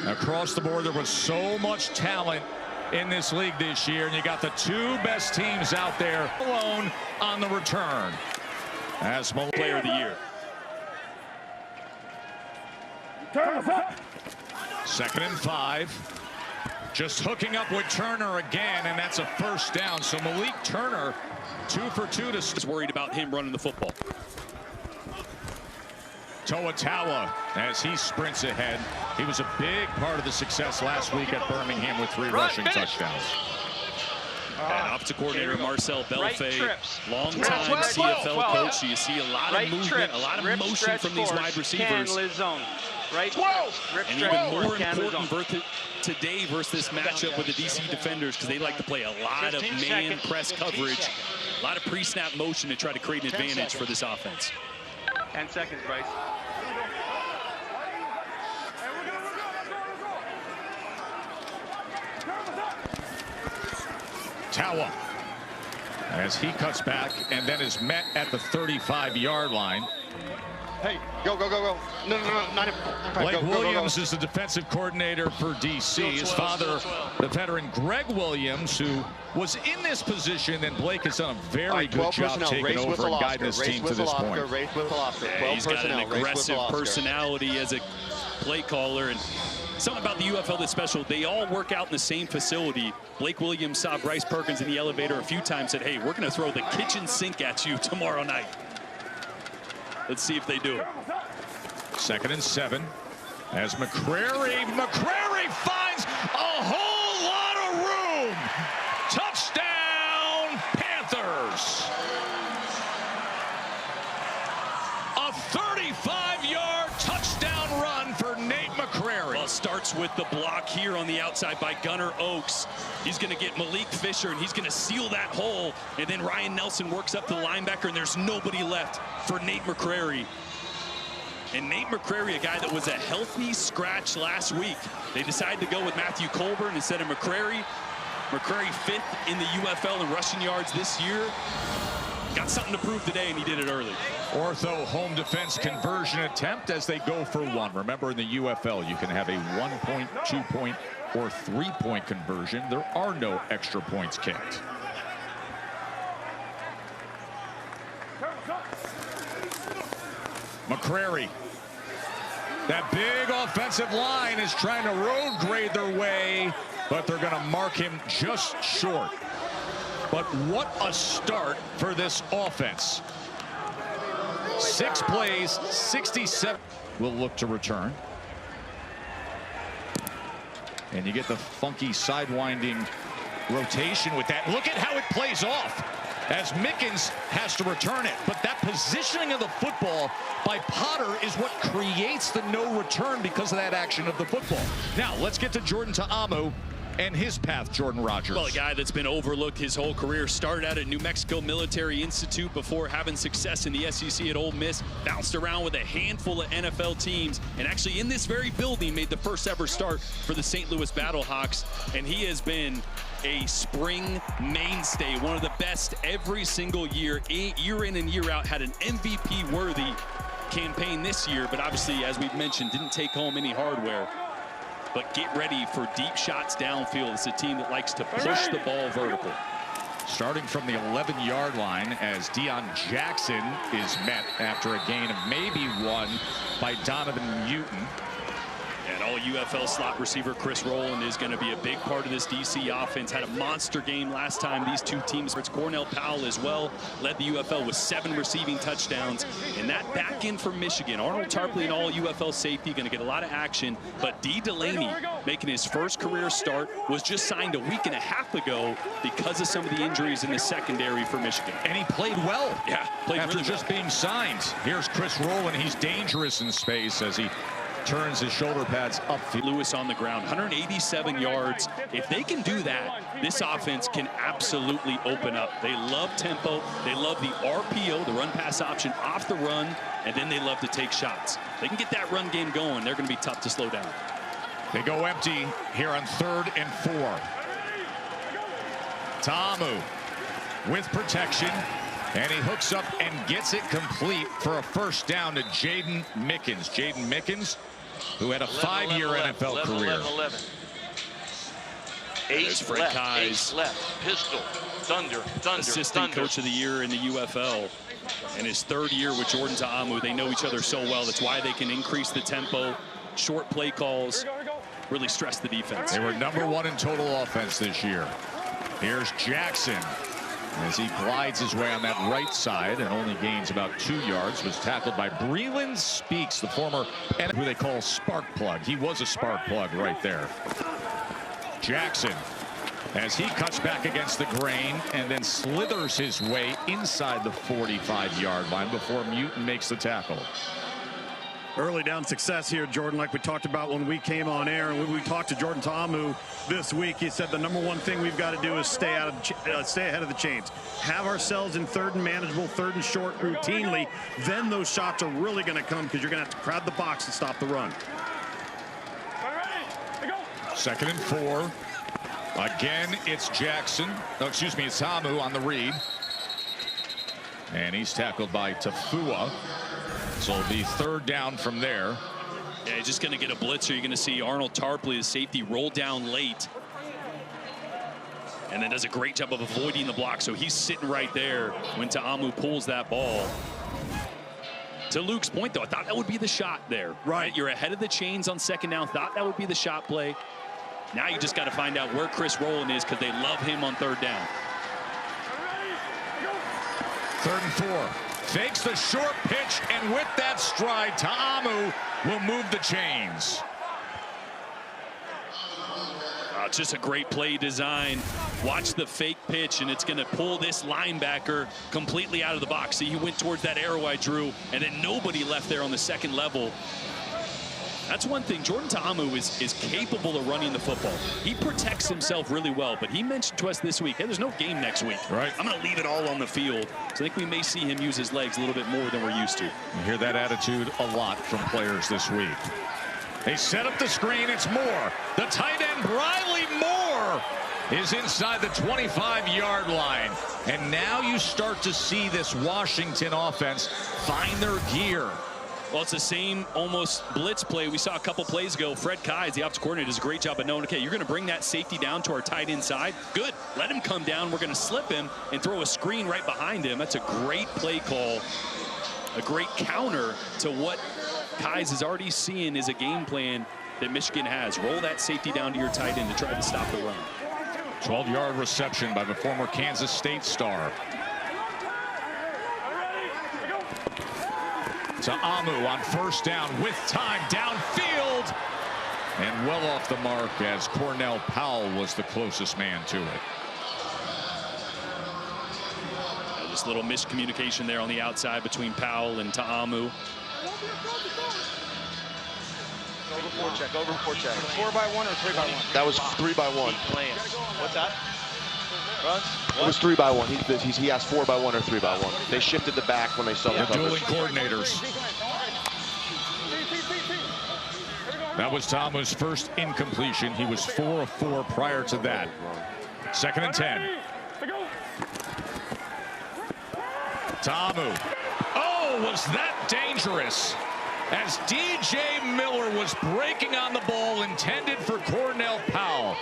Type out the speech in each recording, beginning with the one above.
Across the board, there was so much talent in this league this year, and you got the two best teams out there alone on the return. As player of the year. 2nd and 5. Just hooking up with Turner again, and that's a first down. So Malik Turner, 2 for 2 to... Is worried about him running the football. Toa as he sprints ahead. He was a big part of the success last week at Birmingham with 3 rushing touchdowns. And offensive coordinator Marcel Belfay, longtime CFL coach. So you see a lot of movement, a lot of motion from these wide receivers. And even more important today versus this matchup with the DC defenders, because they like to play a lot of man press coverage, a lot of pre-snap motion to try to create an advantage for this offense. 10 seconds, Bryce. Tawa as he cuts back and then is met at the 35-yard line. Hey, go. No, not Blake Williams is the defensive coordinator for DC. His father, the veteran Greg Williams, who was in this position, and Blake has done a very good job taking over and guiding this team to this point. Yeah, he's got an aggressive personality as a play caller, and something about the UFL that's special. They all work out in the same facility. Blake Williams saw Bryce Perkins in the elevator a few times, said, hey, we're going to throw the kitchen sink at you tomorrow night. Let's see if they do it. 2nd and 7 as McCrary finds a whole lot of room. Touchdown, Panthers. A 35-yard touchdown run for Nate McCrary. Well, it starts with the block here on the outside by Gunnar Oaks. He's going to get Malik Fisher, and he's going to seal that hole. And then Ryan Nelson works up to the linebacker, and there's nobody left for Nate McCrary. And Nate McCrary, a guy that was a healthy scratch last week. They decided to go with Matthew Colburn instead of McCrary. McCrary 5th in the UFL in rushing yards this year. Got something to prove today, and he did it early. Ortho home defense conversion attempt as they go for 1. Remember, in the UFL, you can have a 1-point, 2-point, or 3-point conversion. There are no extra points kicked. McCrary. That big offensive line is trying to road grade their way, but they're going to mark him just short. But what a start for this offense. 6 plays, 67. Will look to return. And you get the funky sidewinding rotation with that. Look at how it plays off as Mickens has to return it. But that positioning of the football by Potter is what creates the no return because of that action of the football. Now, let's get to Jordan Ta'amu and his path, Jordan Rogers. Well, a guy that's been overlooked his whole career. Started out at New Mexico Military Institute before having success in the SEC at Ole Miss. Bounced around with a handful of NFL teams. And actually in this very building made the first ever start for the St. Louis Battlehawks. And he has been a spring mainstay. One of the best every single year. Year in and year out. Had an MVP-worthy campaign this year. But obviously, as we've mentioned, didn't take home any hardware. But get ready for deep shots downfield. It's a team that likes to push the ball vertical. Starting from the 11-yard line as Deion Jackson is met after a gain of maybe 1 by Donovan Newton. And all UFL slot receiver Chris Rowland is going to be a big part of this DC offense. Had a monster game last time. These two teams, it's Cornell Powell as well, led the UFL with 7 receiving touchdowns. And that back end for Michigan, Arnold Tarpley, an all UFL safety, going to get a lot of action. But D. Delaney, making his first career start, was just signed a week and a half ago because of some of the injuries in the secondary for Michigan. And he played well. Yeah, played after really just being signed. Here's Chris Rowland. He's dangerous in space as he turns his shoulder pads up. Lewis on the ground, 187 yards. If they can do that, this offense can absolutely open up. They love tempo. They love the RPO, the run pass option off the run, and then they love to take shots. They can get that run game going. They're going to be tough to slow down. They go empty here on 3rd and 4. Ta'amu with protection. And he hooks up and gets it complete for a first down to Jaden Mickens. Jaden Mickens, who had a 5-year NFL career. 11. There's Fred Keyes, left, pistol, thunder, assistant coach of the year in the UFL. And his 3rd year with Jordan Ta'amu. They know each other so well. That's why they can increase the tempo, short play calls, really stress the defense. They were #1 in total offense this year. Here's Jackson as he glides his way on that right side and only gains about 2 yards. Was tackled by Breland Speaks, the former who they call spark plug. He was a spark plug right there. Jackson as he cuts back against the grain and then slithers his way inside the 45-yard line before Muton makes the tackle. Early down success here, Jordan, like we talked about when we came on air and when we talked to Jordan Ta'amu this week. He said the #1 thing we've got to do is stay ahead of the chains, have ourselves in 3rd and manageable, 3rd and short routinely. Then those shots are really going to come because you're going to have to crowd the box and stop the run. 2nd and 4. Again, it's Jackson. Oh, excuse me, it's Ta'amu on the read. And he's tackled by Tafua. So it'll be 3rd down from there. Yeah, he's just going to get a blitzer. You're going to see Arnold Tarpley, the safety, roll down late. And then does a great job of avoiding the block. So he's sitting right there when Ta'amu pulls that ball. To Luke's point, though, I thought that would be the shot there. Right. You're ahead of the chains on 2nd down. Thought that would be the shot play. Now you just got to find out where Chris Rowland is because they love him on 3rd down. 3rd and 4. Fakes the short pitch, and with that stride, Ta'amu will move the chains. Just a great play design. Watch the fake pitch, and it's going to pull this linebacker completely out of the box. See, he went towards that arrow I drew, and then nobody left there on the 2nd level. That's one thing. Jordan Ta'amu is capable of running the football. He protects himself really well, but he mentioned to us this week, hey, there's no game next week. Right. I'm going to leave it all on the field. So I think we may see him use his legs a little bit more than we're used to. You hear that attitude a lot from players this week. They set up the screen. It's Moore. The tight end, Briley Moore, is inside the 25-yard line. And now you start to see this Washington offense find their gear. Well, it's the same almost blitz play we saw a couple plays ago. Fred Keyes, the offensive coordinator, does a great job of knowing, okay, you're going to bring that safety down to our tight end side. Good. Let him come down. We're going to slip him and throw a screen right behind him. That's a great play call, a great counter to what Keyes is already seeing is a game plan that Michigan has. Roll that safety down to your tight end to try to stop the run. 12-yard reception by the former Kansas State star. Ta'amu on 1st down with time downfield and well off the mark as Cornell Powell was the closest man to it. Just a little miscommunication there on the outside between Powell and Ta'amu. Over forecheck. 4x1 or 3x1? That was 3x1. What's that? Runs? It was 3x1. He asked 4x1 or 3x1. They shifted the back when they saw the dueling coverage. coordinators. That was Ta'amu's first incompletion. He was 4 of 4 prior to that. 2nd and 10. Ta'amu. Oh, was that dangerous? As DJ Miller was breaking on the ball intended for Cornell Powell.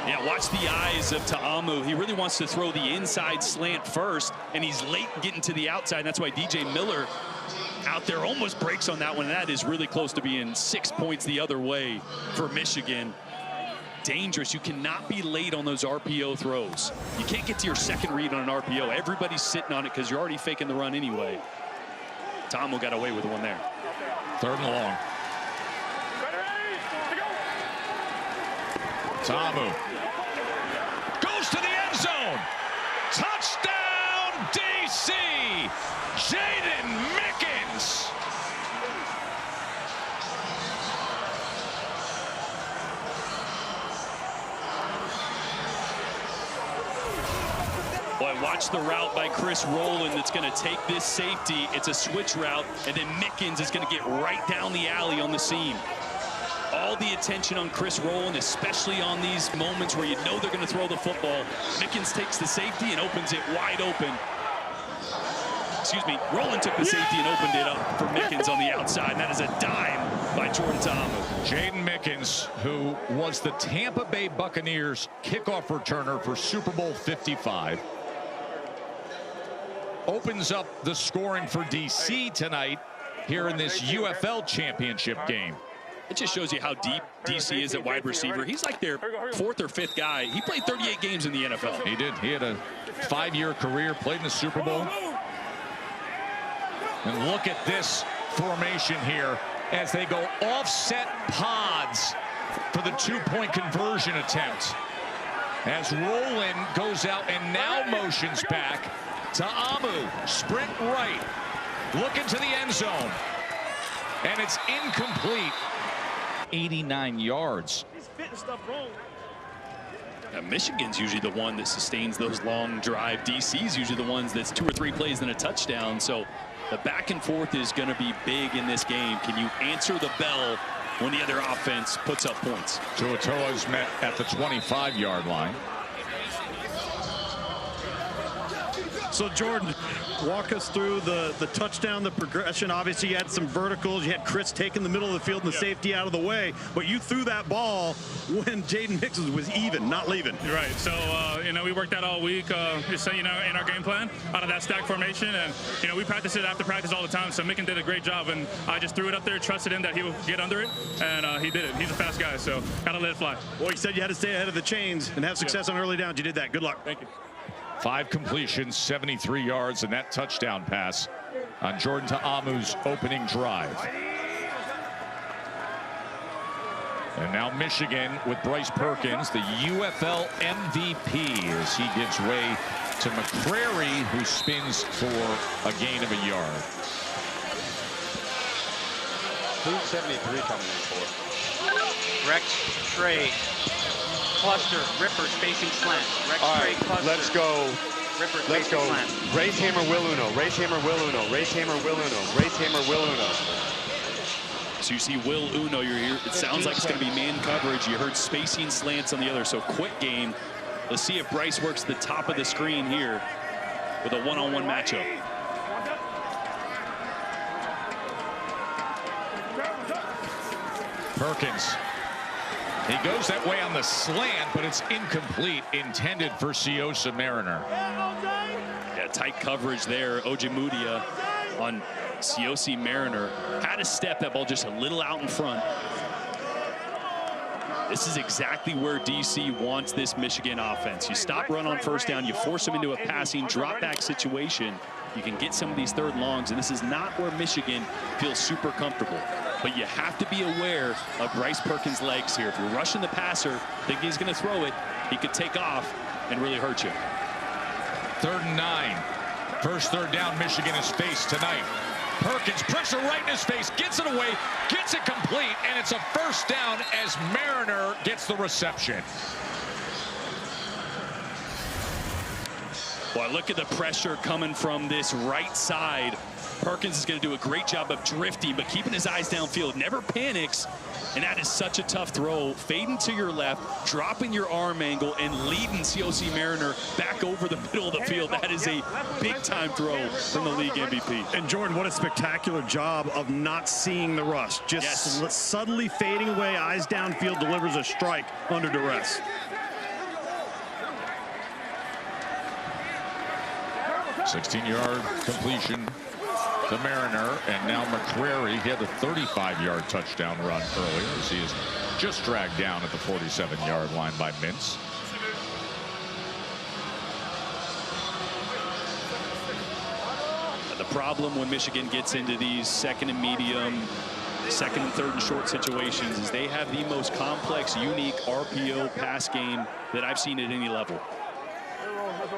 Yeah, watch the eyes of Ta'amu. He really wants to throw the inside slant first, and he's late getting to the outside. That's why DJ Miller out there almost breaks on that one. And that is really close to being 6 points the other way for Michigan. Dangerous. You cannot be late on those RPO throws. You can't get to your 2nd read on an RPO. Everybody's sitting on it because you're already faking the run anyway. Ta'amu got away with one there. 3rd and long. Ta'amu goes to the end zone. Touchdown, DC. Jaden Mickens. Boy, watch the route by Chris Rowland that's going to take this safety. It's a switch route, and then Mickens is going to get right down the alley on the seam. All the attention on Chris Rowland, especially on these moments where you know they're going to throw the football. Mickens takes the safety and opens it wide open. excuse me, Rowland took the safety and opened it up for Mickens on the outside. And that is a dime by Jordan Ta'amu. Jaden Mickens, who was the Tampa Bay Buccaneers kickoff returner for Super Bowl 55, opens up the scoring for DC tonight here in this UFL championship game. It just shows you how deep DC is at wide receiver. He's like their 4th or 5th guy. He played 38 games in the NFL. He did. He had a 5-year career, played in the Super Bowl. And look at this formation here as they go offset pods for the 2-point conversion attempt. As Rowland goes out and now motions back. Ta'amu, sprint right, look into the end zone. And it's incomplete. 89 yards. He's fitting stuff wrong. Now, Michigan's usually the one that sustains those long drive. DC's usually the ones that's 2 or 3 plays and a touchdown. So the back and forth is going to be big in this game. Can you answer the bell when the other offense puts up points? Tuatoa's met at the 25-yard line. So, Jordan, walk us through the touchdown, the progression. Obviously, you had some verticals. You had Chris taking the middle of the field and the safety out of the way. But you threw that ball when Jaden Mickens was even, not leaving. You're right. So, we worked that all week, just in our game plan out of that stack formation. And, we practice it after practice all the time. So, Mickens did a great job. And I just threw it up there, trusted him that he would get under it. And he did it. He's a fast guy. So, got to let it fly. Well, you said you had to stay ahead of the chains and have success on early downs. You did that. Good luck. Thank you. 5 completions, 73 yards, and that touchdown pass on Jordan Ta'amu's opening drive. And now Michigan with Bryce Perkins, the UFL MVP, as he gives way to McCrary, who spins for a gain of a yard. Who's 73 coming in for? Rex, Trey, cluster, Ripper, spacing slant. Rex, Trey, cluster. Let's go. Ripper, Let's spacing go. slant. Race Hammer, Will Uno. Race Hammer, Will Uno. Race Hammer, Will Uno. Race Hammer, Will Uno. So you see Will Uno, you're here. It sounds like it's going to be man coverage. You heard spacing slants on the other, so quick game. Let's see if Bryce works the top of the screen here with a one-on-one matchup. Perkins. He goes that way on the slant, but it's incomplete, intended for Siosa Mariner. Yeah, tight coverage there. Ojemudia on Siosi Mariner. Had to step that ball just a little out in front. This is exactly where DC wants this Michigan offense. You stop run on first down, you force them into a passing drop back situation. You can get some of these third longs, and this is not where Michigan feels super comfortable. But you have to be aware of Bryce Perkins' legs here. If you're rushing the passer, thinking he's going to throw it, he could take off and really hurt you. 3rd and 9. First third down Michigan has faced tonight. Perkins, pressure right in his face, gets it away, gets it complete, and it's a first down as Mariner gets the reception. Boy, look at the pressure coming from this right side. Perkins is going to do a great job of drifting, but keeping his eyes downfield, never panics. And that is such a tough throw. Fading to your left, dropping your arm angle, and leading Siosi Mariner back over the middle of the field. That is a big-time throw from the league MVP. And Jordan, what a spectacular job of not seeing the rush. Just suddenly fading away, eyes downfield, delivers a strike under duress. $16-yard completion to Mariner, and now McCrary. He had a 35-yard touchdown run earlier as he is just dragged down at the 47-yard line by Mintz. The problem when Michigan gets into these second and medium, second and third and short situations is they have the most complex, unique RPO pass game that I've seen at any level.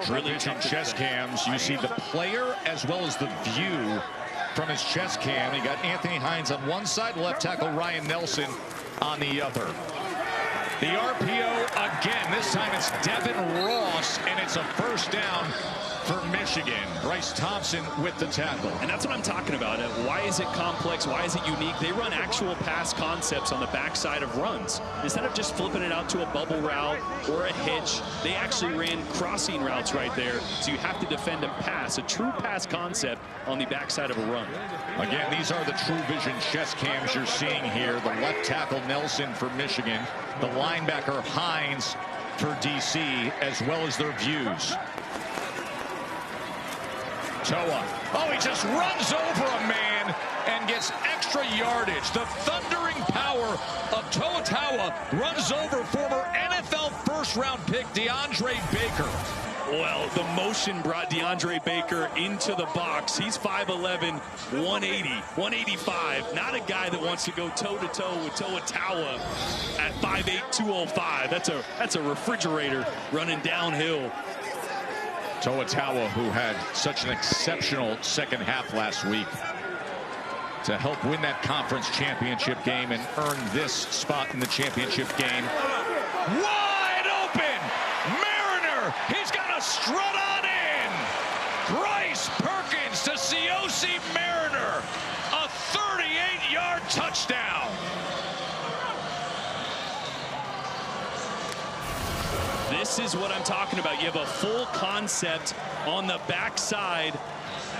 Really in chest cams, you see the player as well as the view from his chest cam. You got Anthony Hines on one side, left tackle Ryan Nelson on the other. The RPO again, this time it's Devin Ross, and it's a first down for Michigan. Bryce Thompson with the tackle. And that's what I'm talking about. Why is it complex? Why is it unique? They run actual pass concepts on the backside of runs. Instead of just flipping it out to a bubble route or a hitch, they actually ran crossing routes right there. So you have to defend and pass. A true pass concept on the backside of a run. Again, these are the True Vision chest cams you're seeing here. The left tackle Nelson for Michigan, the linebacker Hines for DC, as well as their views. Toa. Oh, he just runs over a man and gets extra yardage. The thundering power of Toa runs over former NFL first-round pick DeAndre Baker. Well, the motion brought DeAndre Baker into the box. He's 5'11", 180, 185. Not a guy that wants to go toe-to-toe with Toa at 5'8", 205. That's a refrigerator running downhill. Toa, who had such an exceptional second half last week to help win that conference championship game and earn this spot in the championship game. Wide open! Mariner! He's got a strut on in! Bryce Perkins to COC Mariner! A 38-yard touchdown! This is what I'm talking about. You have a full concept on the backside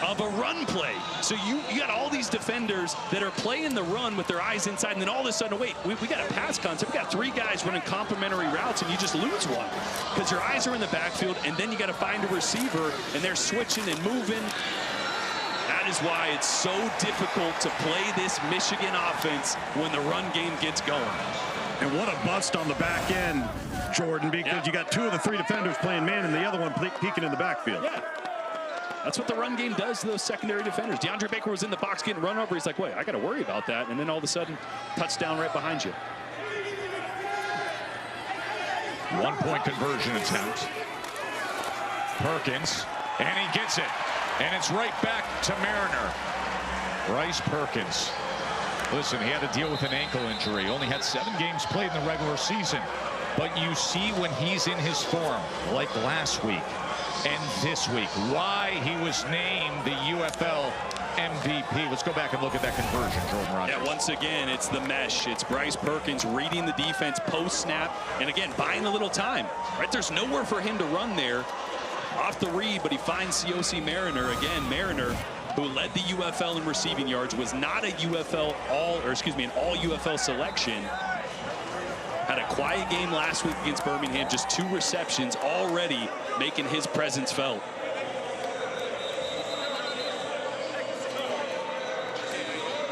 of a run play. So you got all these defenders that are playing the run with their eyes inside, and then all of a sudden, wait, we got a pass concept. We got three guys running complementary routes, and you just lose one because your eyes are in the backfield, and then you got to find a receiver, and they're switching and moving. That is why it's so difficult to play this Michigan offense when the run game gets going. And what a bust on the back end, Jordan, because you got two of the three defenders playing man and the other one peeking in the backfield. Yeah. That's what the run game does to those secondary defenders. DeAndre Baker was in the box getting run over. He's like, wait, I got to worry about that. And then all of a sudden, touchdown right behind you. 1-point conversion attempt. Perkins, and he gets it. And it's right back to Mariner. Bryce Perkins. Listen, he had to deal with an ankle injury. Only had 7 games played in the regular season. But you see when he's in his form, like last week and this week, why he was named the UFL MVP. Let's go back and look at that conversion, Jordan Rogers. Yeah, once again, it's the mesh. It's Bryce Perkins reading the defense post-snap, and again, buying a little time. Right, there's nowhere for him to run there off the read, but he finds COC Mariner. Again, Mariner, who led the UFL in receiving yards, was not a UFL an all UFL selection. Had a quiet game last week against Birmingham, just 2 receptions, already making his presence felt.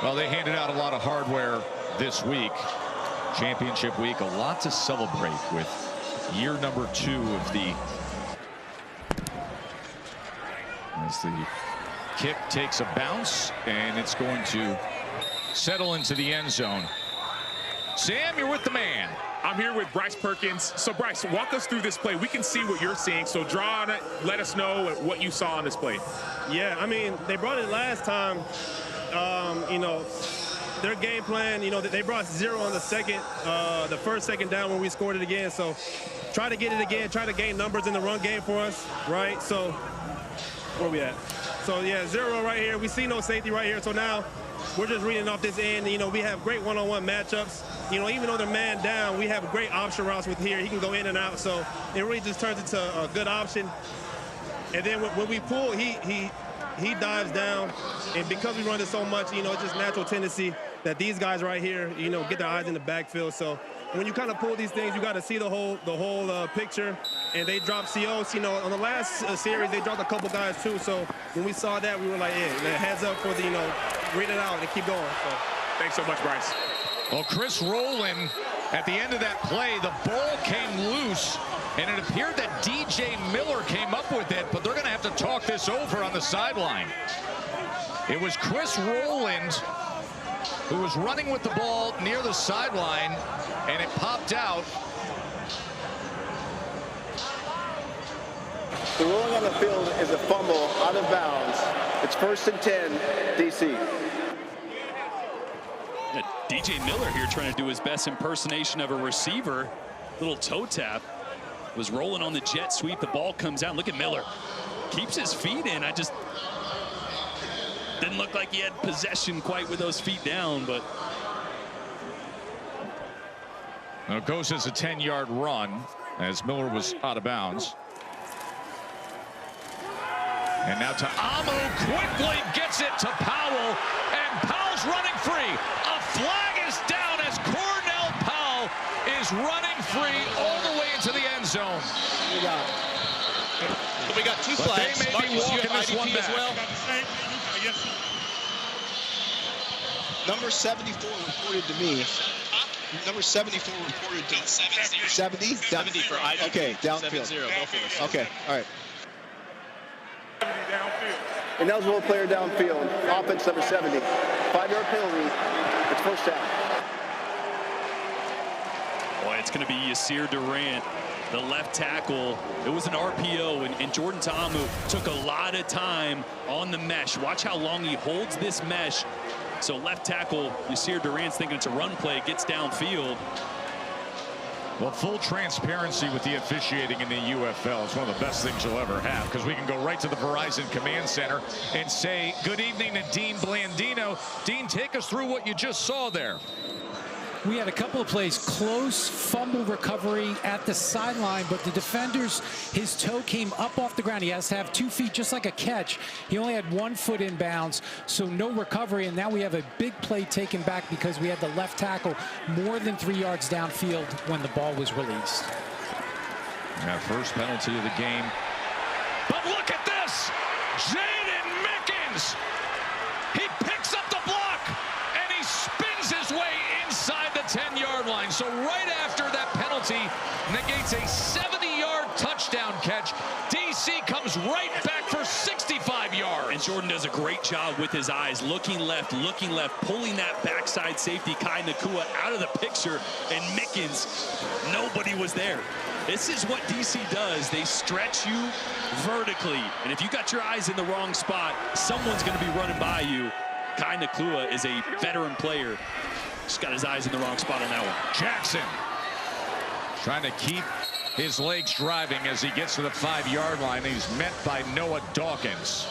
Well, they handed out a lot of hardware this week, championship week, a lot to celebrate with year number 2 of the, as the kick takes a bounce, and it's going to settle into the end zone. Sam, you're with the man. I'm here with Bryce Perkins. So, Bryce, walk us through this play. We can see what you're seeing, so draw on it. Let us know what you saw on this play. Yeah, I mean, they brought it last time. You know, their game plan, you know, they brought 0 on the first second down when we scored it again. So try to get it again, try to gain numbers in the run game for us, right? So where we at? So, yeah, 0 right here. We see no safety right here. So now we're just reading off this end. You know, we have great one-on-one matchups. You know, even though they're man down, we have great option routes with here. He can go in and out. So it really just turns into a good option. And then when we pull, he dives down. And because we run it so much, you know, it's just natural tendency that these guys right here, you know, get their eyes in the backfield. So when you kind of pull these things, you got to see the whole picture. And they dropped COs. You know, on the last series, they dropped a couple guys too. So when we saw that, we were like, yeah, heads up for the, you know, read it out and keep going. So thanks so much, Bryce. Well, Chris Rowland, at the end of that play, the ball came loose, and it appeared that DJ Miller came up with it, but they're going to have to talk this over on the sideline. It was Chris Rowland who was running with the ball near the sideline, and it popped out. The ruling on the field is a fumble out of bounds. It's 1st and 10, DC. DJ Miller here trying to do his best impersonation of a receiver. Little toe tap. Was rolling on the jet sweep. The ball comes out. Look at Miller. keeps his feet in. I just didn't look like he had possession quite with those feet down, but. Now it goes as a 10-yard run as Miller was out of bounds. And now to Amu, quickly gets it to Powell, and Powell's running free. A flag is down as Cornell Powell is running free all the way into the end zone. We got two flags. They may be walking this one back. As well. Number 74 reported to me. Number 74 reported to 70. 70 for IDP. Okay, downfield. 7-0. Go for this. Okay, all right. Ineligible player downfield. Offense number 70. 5-yard penalty. It's first down. Boy, it's going to be Yasir Durant, the left tackle. It was an RPO, and Jordan Ta'amu took a lot of time on the mesh. Watch how long he holds this mesh. So left tackle, Yasir Durant's thinking it's a run play, gets downfield. Well, full transparency with the officiating in the UFL is one of the best things you'll ever have, because we can go right to the Verizon Command Center and say, good evening to Dean Blandino. Dean, take us through what you just saw there. We had a couple of plays, close fumble recovery at the sideline, but the defenders, his toe came up off the ground. He has to have 2 feet just like a catch. He only had 1 foot in bounds, so no recovery, and now we have a big play taken back because we had the left tackle more than 3 yards downfield when the ball was released. Yeah, first penalty of the game. But look at this! Jaden Mickens! He picks up the block, and he spins his way inside the 10-yard line. So right after that penalty negates a 70-yard touchdown catch, DC comes right back for 65 yards. And Jordan does a great job with his eyes, looking left, pulling that backside safety, Kai Nakua, out of the picture, and Mickens, nobody was there. This is what DC does. They stretch you vertically, and if you got your eyes in the wrong spot, someone's going to be running by you. Kai Nakua is a veteran player. Just got his eyes in the wrong spot on that one. Jackson trying to keep his legs driving as he gets to the 5-yard line. He's met by Noah Dawkins.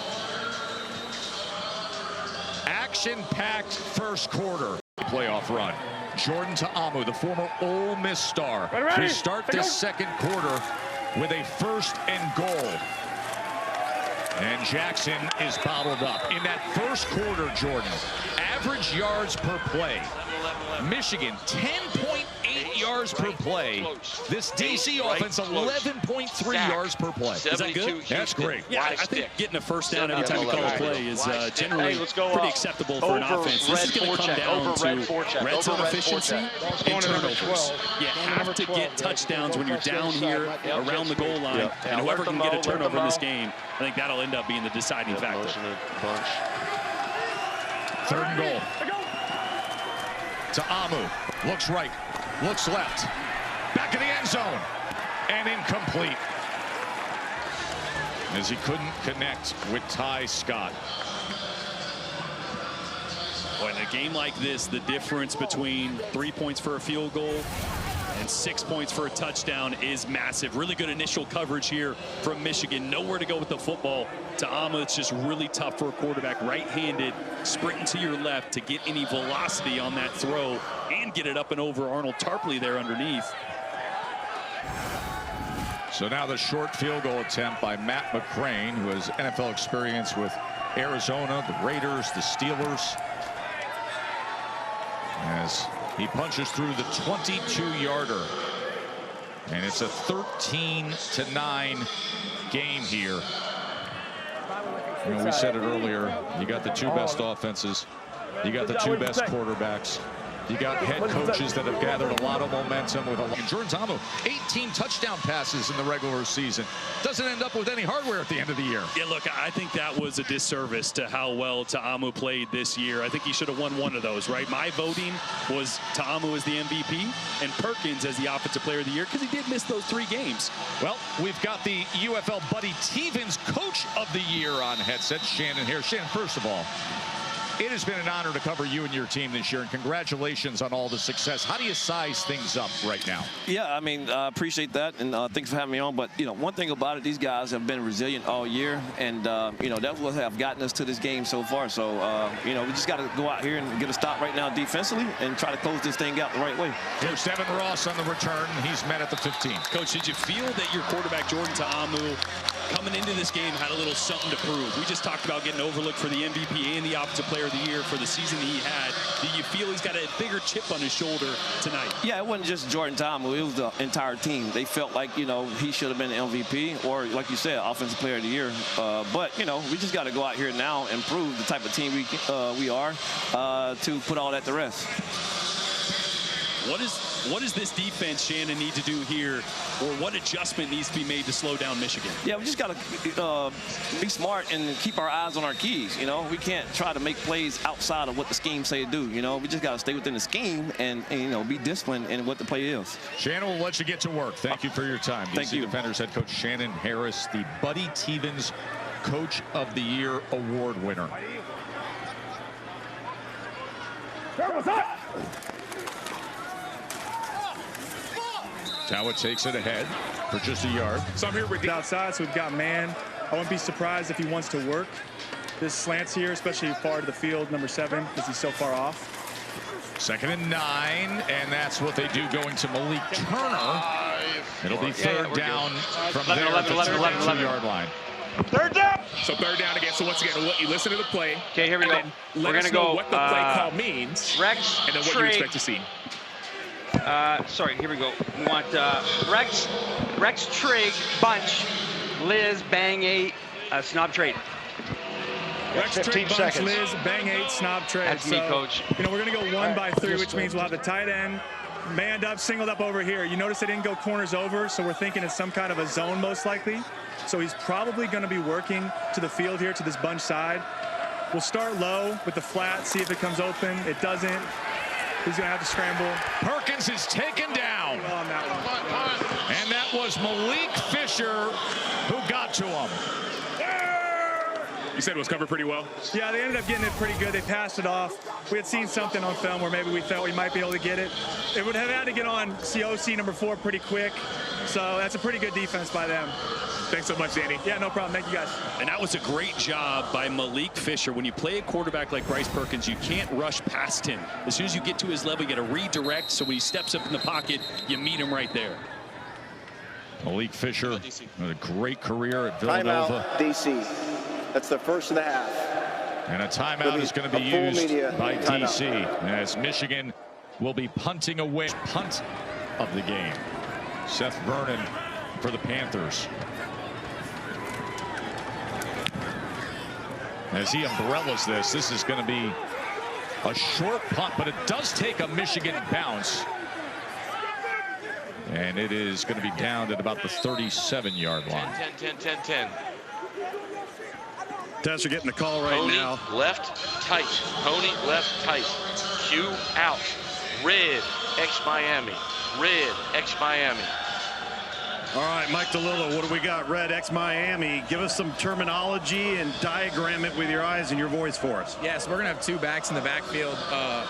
Action-packed first quarter. Playoff run. Jordan Ta'amu, the former Ole Miss star, to start this second quarter with a 1st and goal. And Jackson is bottled up. In that first quarter, Jordan, average yards per play. Michigan, 10.8 yards per play. This DC offense, 11.3 yards per play. Is that good? That's great. Yeah, I think getting a first down every time you call a play is generally pretty acceptable for an offense. This is going to come down to red zone efficiency and turnovers. You have to get touchdowns when you're down here around the goal line. And whoever can get a turnover in this game, I think that'll end up being the deciding factor. 3rd and goal. Ta'amu looks right, looks left, back in the end zone, and incomplete, as he couldn't connect with Ty Scott. Boy, in a game like this, the difference between 3 points for a field goal and 6 points for a touchdown is massive. Really good initial coverage here from Michigan. Nowhere to go with the football. Ta'amu, it's just really tough for a quarterback, right-handed, sprinting to your left to get any velocity on that throw and get it up and over Arnold Tarpley there underneath. So now the short field goal attempt by Matt McCrane, who has NFL experience with Arizona, the Raiders, the Steelers, as he punches through the 22-yarder. And it's a 13-9 game here. You know, we said it earlier, you got the 2 best offenses, you got the 2 best quarterbacks, you got head coaches that have gathered a lot of momentum with Jordan Ta'amu, 18 touchdown passes in the regular season. Doesn't end up with any hardware at the end of the year. Yeah, look, I think that was a disservice to how well Ta'amu played this year. I think he should have won one of those, right? My voting was Ta'amu as the MVP and Perkins as the Offensive Player of the Year, because he did miss those 3 games. Well, we've got the UFL Buddy Tevens Coach of the Year on headset. Shannon here. Shannon, first of all, it has been an honor to cover you and your team this year, and congratulations on all the success. How do you size things up right now? Yeah, I mean, I appreciate that, and thanks for having me on. But, you know, one thing about it, these guys have been resilient all year, and, you know, that's what have gotten us to this game so far. So, you know, we just got to go out here and get a stop right now defensively and try to close this thing out the right way. Here's Devin Ross on the return. He's met at the 15. Coach, did you feel that your quarterback, Jordan Ta'amu, coming into this game had a little something to prove? We just talked about getting overlooked for the MVP and the Offensive Player of the Year for the season that he had. Do you feel he's got a bigger chip on his shoulder tonight? Yeah, it wasn't just Jordan Ta'amu. It was the entire team. They felt like, you know, he should have been the MVP or, like you said, Offensive Player of the Year. But, you know, we just got to go out here now and prove the type of team we are to put all that to rest. What does this defense, Shannon, need to do here, or what adjustment needs to be made to slow down Michigan? Yeah, we just got to be smart and keep our eyes on our keys. You know, we can't try to make plays outside of what the scheme say to do. You know, we just got to stay within the scheme and, you know, be disciplined in what the play is. Shannon, we'll let you get to work. Thank you for your time. Thank you. Defenders head coach Shannon Harris, the Buddy Tevens Coach of the Year award winner. Now takes it ahead for just a yard. So I'm here with the outside, so we've got man. I wouldn't be surprised if he wants to work this slants here, especially far to the field, number 7, because he's so far off. 2nd and 9, and that's what they do going to Malik Turner. It'll be third down from there at the 2-yard line. Third down! So third down again. So once again, you listen to the play. Okay, here we go. We're going to go what the play call means. Rex, and then what you expect to see. Sorry, here we go. We want Rex, Trig, Bunch, Liz, Bang 8, Snob Trade. Rex, Trig, Bunch, Liz, Bang 8, Snob Trade. That's me, Coach. You know, we're going to go 1 by 3, which means we'll have the tight end manned up, singled up over here. You notice they didn't go corners over, so we're thinking it's some kind of a zone most likely. So he's probably going to be working to the field here, to this Bunch side. We'll start low with the flat, see if it comes open. It doesn't. He's going to have to scramble. Perkins is taken down. On that one. And that was Malik Fisher who got to him. You said it was covered pretty well? Yeah, they ended up getting it pretty good. They passed it off. We had seen something on film where maybe we thought we might be able to get it. It would have had to get on COC number 4 pretty quick. So that's a pretty good defense by them. Thanks so much, Danny. Yeah, no problem. Thank you, guys. And that was a great job by Malik Fisher. When you play a quarterback like Bryce Perkins, you can't rush past him. As soon as you get to his level, you got to redirect. So when he steps up in the pocket, you meet him right there. Malik Fisher had a great career at Villanova. Timeout, DC. That's the first of the half. And a timeout is going to be used by DC as Michigan will be punting away. Punt of the game. Seth Vernon for the Panthers. As he umbrellas this is going to be a short punt, but it does take a Michigan bounce. And it is going to be down at about the 37-yard line. 10. Tess are getting the call right Pony now. Left tight. Pony left tight. Q out. Red X Miami. Red X Miami. All right, Mike DeLillo, what do we got? Red X Miami. Give us some terminology and diagram it with your eyes and your voice for us. Yeah, so we're going to have 2 backs in the backfield.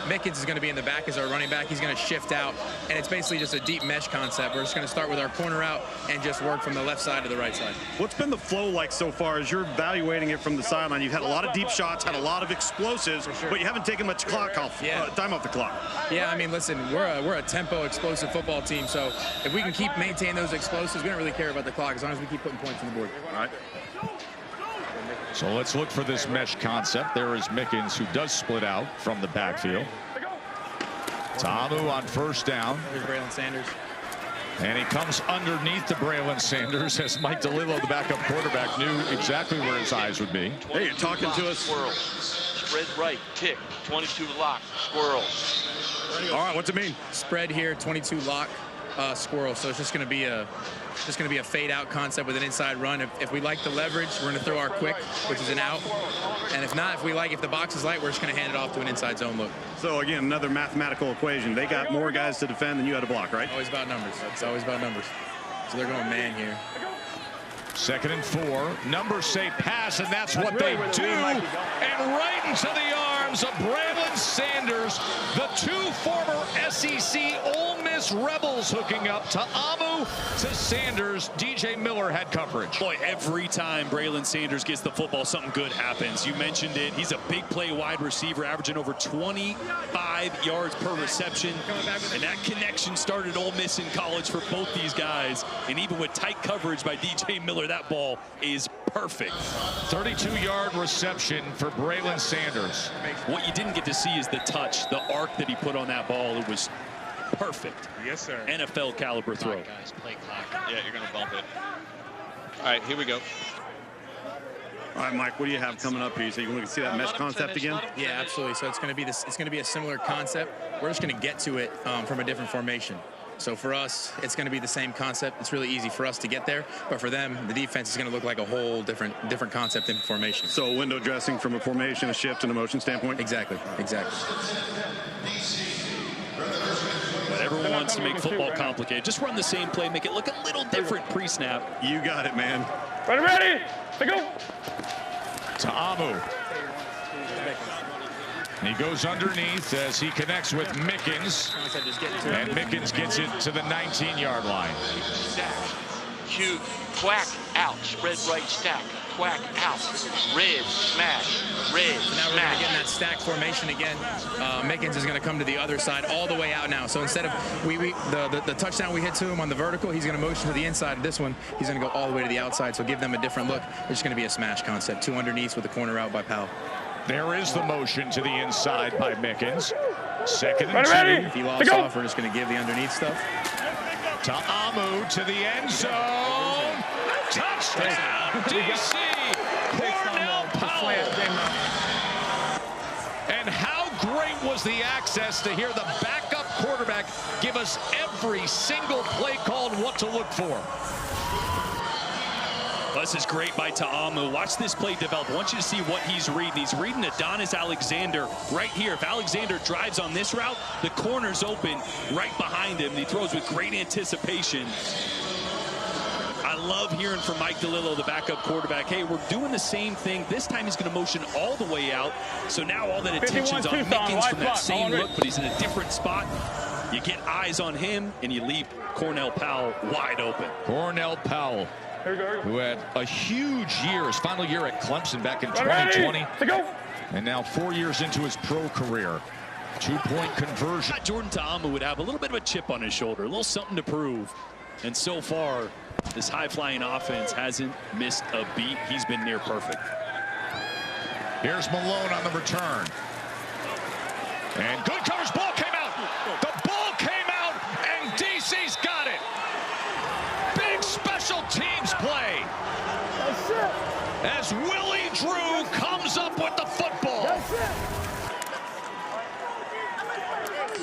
Mickens is going to be in the back as our running back. He's going to shift out, and it's basically just a deep mesh concept. We're just going to start with our corner out and just work from the left side to the right side. What's been the flow like so far as you're evaluating it from the sideline? You've had a lot of deep shots, had a lot of explosives, but you haven't taken much clock off, time off the clock. Yeah, I mean, listen, we're a tempo, explosive football team, so if we can keep maintaining those explosives, we don't really care about the clock as long as we keep putting points on the board. All right. So let's look for this mesh concept. There is Mickens, who does split out from the backfield. Ta'amu on first down. Here's Braylon Sanders. And he comes underneath to Braylon Sanders as Mike DeLillo, the backup quarterback, knew exactly where his eyes would be. Hey, you're talking to us. Squirrel. Spread right. Tick. 22 lock. Squirrel. All right, what's it mean? Spread here, 22 lock, squirrel. So it's just going to be a fade out concept with an inside run. If we like the leverage, we're going to throw our quick, which is an out. And if not, if the box is light, we're just going to hand it off to an inside zone look. So again, another mathematical equation. They got more guys to defend than you had to block, right? Always about numbers. It's always about numbers. So they're going man here. 2nd and 4. Numbers say pass, and that's what they do. And right into the arms arms of Braylon Sanders, the two former SEC Ole Miss Rebels hooking up. Ta'amu to Sanders. DJ Miller had coverage. Boy, every time Braylon Sanders gets the football, something good happens. You mentioned it. He's a big play wide receiver, averaging over 25 yards per reception. And that connection started Ole Miss in college for both these guys. And even with tight coverage by DJ Miller, that ball is perfect. 32-yard reception for Braylon Sanders. What you didn't get to see is the touch, the arc that he put on that ball. It was perfect. Yes, sir. NFL caliber throw. Guys, play clock. Yeah, you're going to bump it. All right, here we go. All right, Mike, what do you have coming up here? So you can see that mesh concept again? Yeah, absolutely. So it's going to be this. It's going to be a similar concept. We're just going to get to it from a different formation. So for us, it's going to be the same concept. It's really easy for us to get there, but for them, the defense is going to look like a whole different concept in formation. So window dressing from a formation, a shift, and a motion standpoint? Exactly, exactly. But everyone wants to make football complicated. Just run the same play, make it look a little different pre-snap. You got it, man. Ready? Let's go. Ta'amu. He goes underneath as he connects with Mickens. And Mickens gets it to the 19-yard line. Stack. Q. Quack out. Spread right stack. Quack out. Red smash. Red So now we're going to get in that stack formation again. Mickens is going to come to the other side all the way out now. So instead of the touchdown we hit to him on the vertical, he's going to motion to the inside. This one, he's going to go all the way to the outside. So give them a different look. It's just going to be a smash concept. Two underneath with the corner out by Powell. There is the motion to the inside by Mickens. Second and two. If he lofts off, we're just going to give the underneath stuff. Ta'amu to the end zone. Touchdown, DC. Cornell Powell. And how great was the access to hear the backup quarterback give us every single play call and what to look for. This is great by Ta'amu. Watch this play develop. I want you to see what he's reading. He's reading Adonis Alexander right here. If Alexander drives on this route, the corner's open right behind him. He throws with great anticipation. I love hearing from Mike DeLillo, the backup quarterback. Hey, we're doing the same thing. This time he's going to motion all the way out. So now all that attention's on Mickens from that same look, but he's in a different spot. You get eyes on him, and you leave Cornell Powell wide open. Cornell Powell, who had a huge year, his final year at Clemson back in 2020. And now 4 years into his pro career. 2-point conversion. Jordan Ta'amu would have a little bit of a chip on his shoulder, a little something to prove. And so far, this high-flying offense hasn't missed a beat. He's been near perfect. Here's Malone on the return. And good coverage. Ball came out. The ball came out, and DC's got it. Big special teams play. As Willie Drew comes up with the football.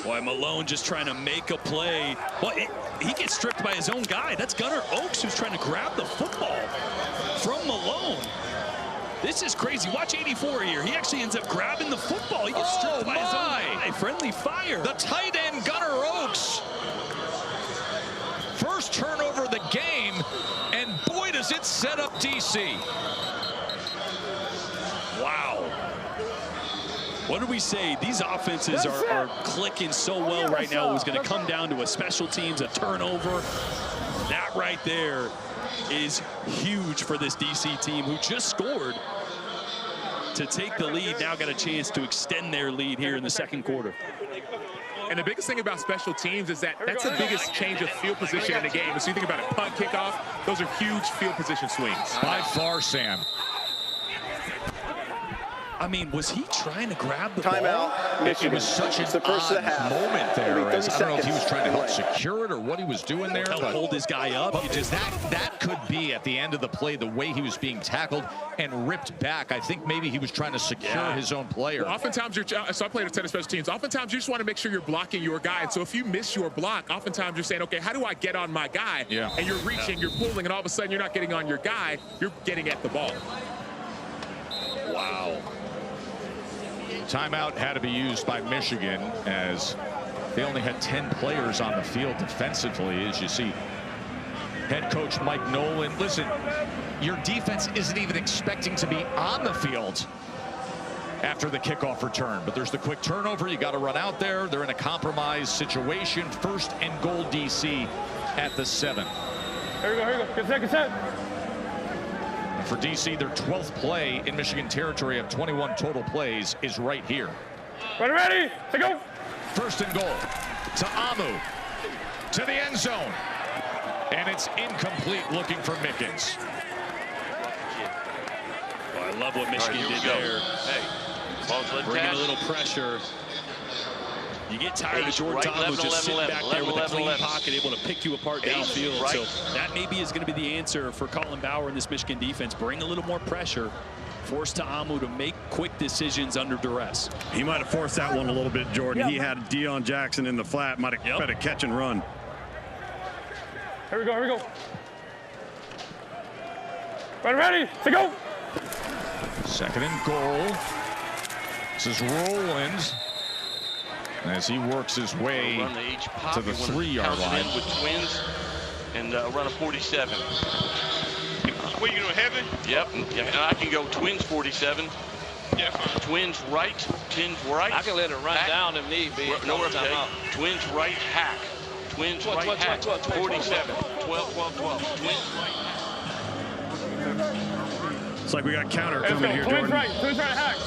Boy, Malone just trying to make a play. Well, he gets stripped by his own guy. That's Gunnar Oaks who's trying to grab the football from Malone. This is crazy. Watch 84 here. He actually ends up grabbing the football. He gets stripped by his own guy. Friendly fire. The tight end, Gunnar Oaks. First turnover of the game, and boy, does it set up DC. Wow. What did we say? These offenses are clicking so well right now. It was going to come down to a special teams, a turnover. That right there is huge for this DC team who just scored to take the lead. Now got a chance to extend their lead here in the second quarter. And the biggest thing about special teams is that that's the biggest change of field position in the game. So you think about it, punt, kickoff, those are huge field position swings. By far, Sam. I mean, was he trying to grab the Timeout, ball? It was such an odd moment there. I don't know if he was trying to help secure it or what he was doing there. Help hold his guy up. But that could be at the end of the play, the way he was being tackled and ripped back. I think maybe he was trying to secure his own player. Well, oftentimes, so I played a ton of special teams. Oftentimes, you just want to make sure you're blocking your guy. And so if you miss your block, oftentimes you're saying, okay, how do I get on my guy? Yeah. And you're reaching, you're pulling, and all of a sudden you're not getting on your guy. You're getting at the ball. Wow. Timeout had to be used by Michigan as they only had 10 players on the field defensively. As you see, head coach Mike Nolan. Listen, your defense isn't even expecting to be on the field after the kickoff return. But there's the quick turnover. You got to run out there. They're in a compromised situation. 1st and goal, DC at the 7. Here we go, here we go. Good set, good set. And for DC, their 12th play in Michigan territory of 21 total plays is right here. Ready, to go. 1st and goal to Amu, to the end zone. And it's incomplete, looking for Mickens. Oh, I love what Michigan did there. Hey, bringing a little pressure. You get tired of Jordan Ta'amu just sitting back there with a clean pocket, able to pick you apart downfield. So that maybe is going to be the answer for Colin Bauer in this Michigan defense. Bring a little more pressure. Force Ta'amu to make quick decisions under duress. He might have forced that one a little bit, Jordan. He had Deion Jackson in the flat. Might have had a catch and run. Here we go, here we go. Ready, to go. 2nd and goal. This is Rowland as he works his way to the 3-yard line. With twins and run a 47. What, you gonna heaven? Yep, and I can go twins 47. Yeah, fine. Twins right, twins right. I can let it run down if need be. No, okay. Twins right hack. Twins right hack. 47. 12, 12, 12. Twins right hack. It's like we got counter coming here, Jordan. Jordan. Twins right hack.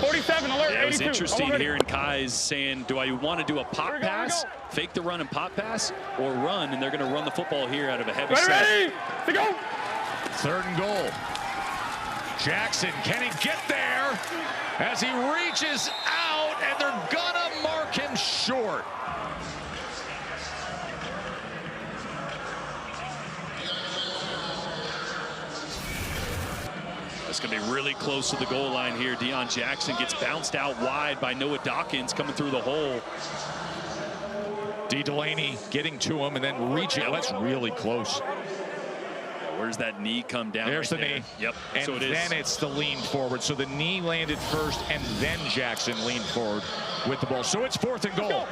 47 alert. Yeah, it was 82. interesting hearing Kai's saying, do I want to do a pop pass, fake the run and pop pass, or run? And they're going to run the football here out of a heavy set. Ready, to go. 3rd and goal. Jackson, can he get there? As he reaches out, and they're gonna mark him short. It's going to be really close to the goal line here. Deion Jackson gets bounced out wide by Noah Dawkins coming through the hole. D. Delaney getting to him and then reaching. That's really close. Where's that knee come down? There's right the there. knee. Yep. And so it is. then it's the lean forward. So the knee landed first, and then Jackson leaned forward with the ball. So it's 4th and goal.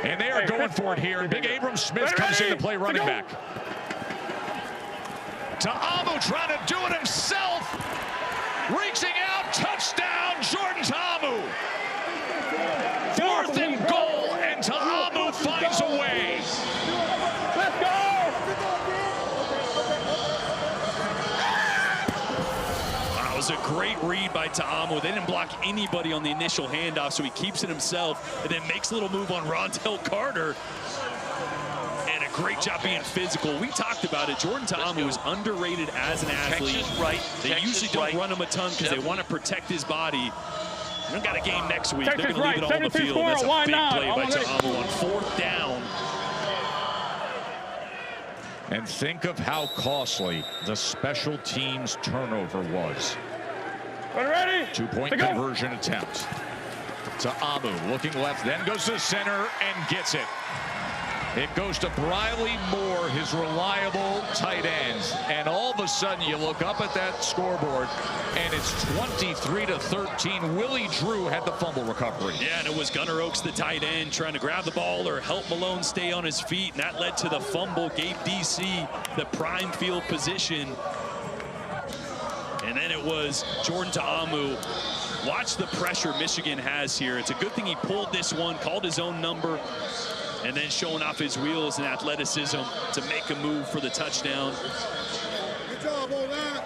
And they are going for it here. And Big Abram Smith comes in to play running back. Ta'amu trying to do it himself. Reaching out. Touchdown, Jordan Ta'amu. 4th and goal, and Ta'amu finds a way. Let's go. That was a great read by Ta'amu. They didn't block anybody on the initial handoff, so he keeps it himself and then makes a little move on Rondell Carter. And a great job being physical. We talked about it. Jordan Ta'amu is underrated as an athlete. Texas right. They usually don't run him a ton because they want to protect his body. They don't got a game next week. Texas They're going to leave it all on the field. That's a big play by Ta'amu on 4th down. And think of how costly the special teams turnover was. Ready? 2-point conversion attempt. Ta'amu looking left, then goes to center and gets it. It goes to Briley Moore, his reliable tight end. And all of a sudden you look up at that scoreboard and it's 23-13. Willie Drew had the fumble recovery. Yeah, and it was Gunnar Oaks, the tight end, trying to grab the ball or help Malone stay on his feet. And that led to the fumble, gave DC the prime field position. And then it was Jordan Ta'amu. Watch the pressure Michigan has here. It's a good thing he pulled this one, called his own number, and then showing off his wheels and athleticism to make a move for the touchdown.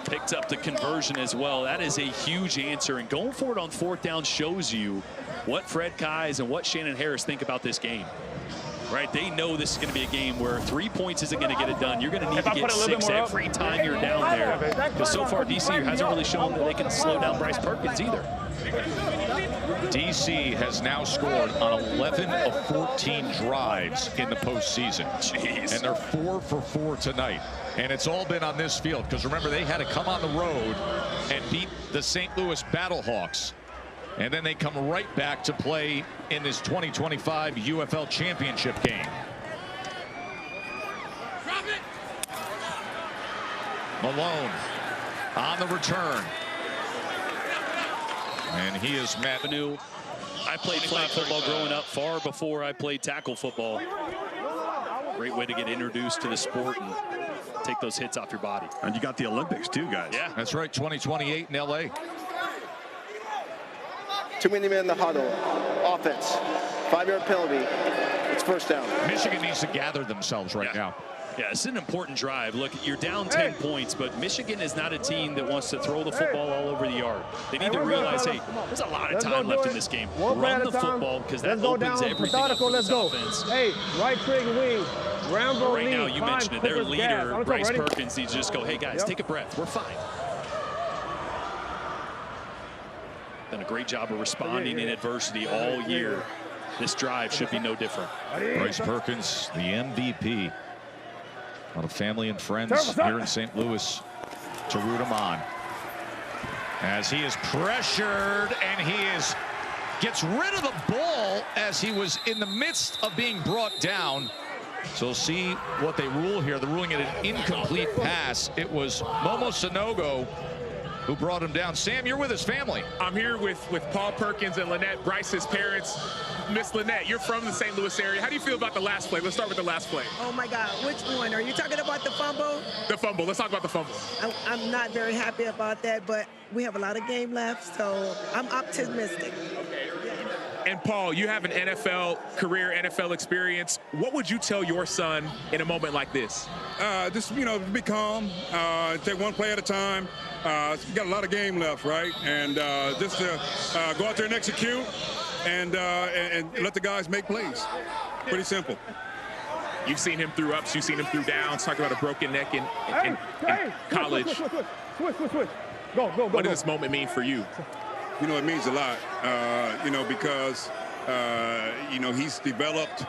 Picked up the conversion as well. That is a huge answer. And going for it on 4th down shows you what Fred Kais and what Shannon Harris think about this game. Right, they know this is going to be a game where 3 points isn't going to get it done. You're going to need to get 6 every time you're down there. Because so far, DC hasn't really shown that they can slow down Bryce Perkins either. DC has now scored on 11 of 14 drives in the postseason. Jeez. And they're 4 for 4 tonight. And it's all been on this field. Because remember, they had to come on the road and beat the St. Louis Battlehawks. And then they come right back to play in this 2025 UFL championship game. Malone on the return. And he is met. I played flag football growing up far before I played tackle football. Great way to get introduced to the sport and take those hits off your body. And you got the Olympics too, guys. Yeah. That's right, 2028 in LA. Too many men in the huddle. Offense. 5-yard penalty. It's first down. Michigan needs to gather themselves right now. Yeah, it's an important drive. Look, you're down 10 points, but Michigan is not a team that wants to throw the football all over the yard. They need to realize, hey, there's a lot of time left in this game. Run the football, because that opens everything up for this offense. Hey, right trig wing. Rambo right now, you mentioned it. Their leader, Bryce Perkins, needs to just go, hey, guys, take a breath. We're fine. Done a great job of responding in adversity all year. This drive should be no different. Bryce Perkins, the MVP. A lot of family and friends here in St. Louis to root him on. As he is pressured, and he gets rid of the ball as he was in the midst of being brought down. So we'll see what they rule here. They're ruling it an incomplete pass. It was Momo Sanogo who brought him down. Sam, you're with his family. I'm here with Paul Perkins and Lynette, Bryce's parents. Miss Lynette, you're from the St. Louis area. How do you feel about the last play? Let's start with the last play. Oh my God, which one? Are you talking about the fumble? The fumble. Let's talk about the fumble. I'm not very happy about that, but we have a lot of game left, so I'm optimistic. And Paul, you have an NFL career, NFL experience. What would you tell your son in a moment like this? Just, be calm, take one play at a time. You got a lot of game left, right? And just to go out there and execute and let the guys make plays. Pretty simple. You've seen him through ups, you've seen him through downs, talk about a broken neck in college. Switch. Go. What does this moment mean for you? It means a lot, because, he's developed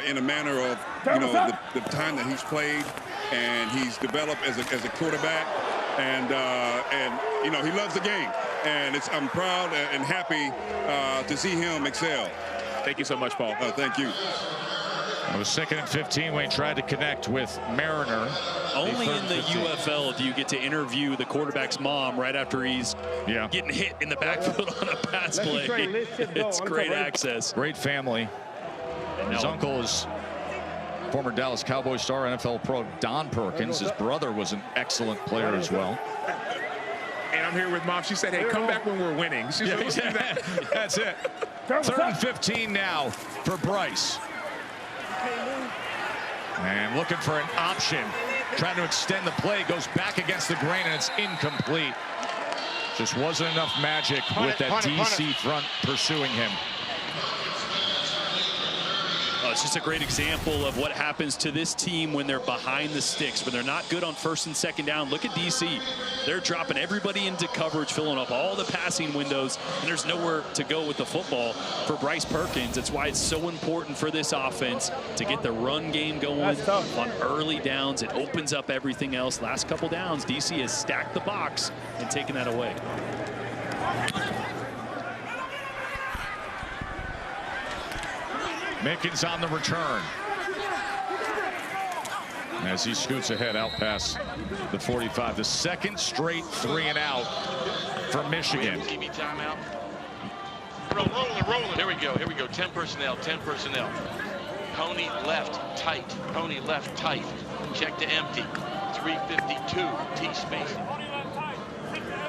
in a manner of, the time that he's played, and he's developed as a quarterback, and he loves the game. And I'm proud and happy to see him excel. Thank you so much, Paul. Thank you. It was 2nd and 15 when he tried to connect with Mariner. Only in the UFL do you get to interview the quarterback's mom right after he's getting hit in the backfield on a pass play. It's great access. Great family. His uncle is former Dallas Cowboys star, NFL pro Don Perkins. His brother was an excellent player as well. And I'm here with Mom. She said, hey, come back when we're winning. That's it. 3rd and 15 now for Bryce. And looking for an option. Trying to extend the play. Goes back against the grain, and it's incomplete. Just wasn't enough magic with that DC front pursuing him. It's just a great example of what happens to this team when they're behind the sticks, when they're not good on 1st and 2nd down. Look at DC. They're dropping everybody into coverage, filling up all the passing windows, and there's nowhere to go with the football for Bryce Perkins. That's why it's so important for this offense to get the run game going on early downs. It opens up everything else. Last couple downs, DC has stacked the box and taken that away. Mickens on the return. As he scoots ahead out past the 45. The 2nd straight 3-and-out for Michigan. TV timeout. Rolling. Here we go. 10 personnel. Pony left tight. Check to empty. 3:52. T-space.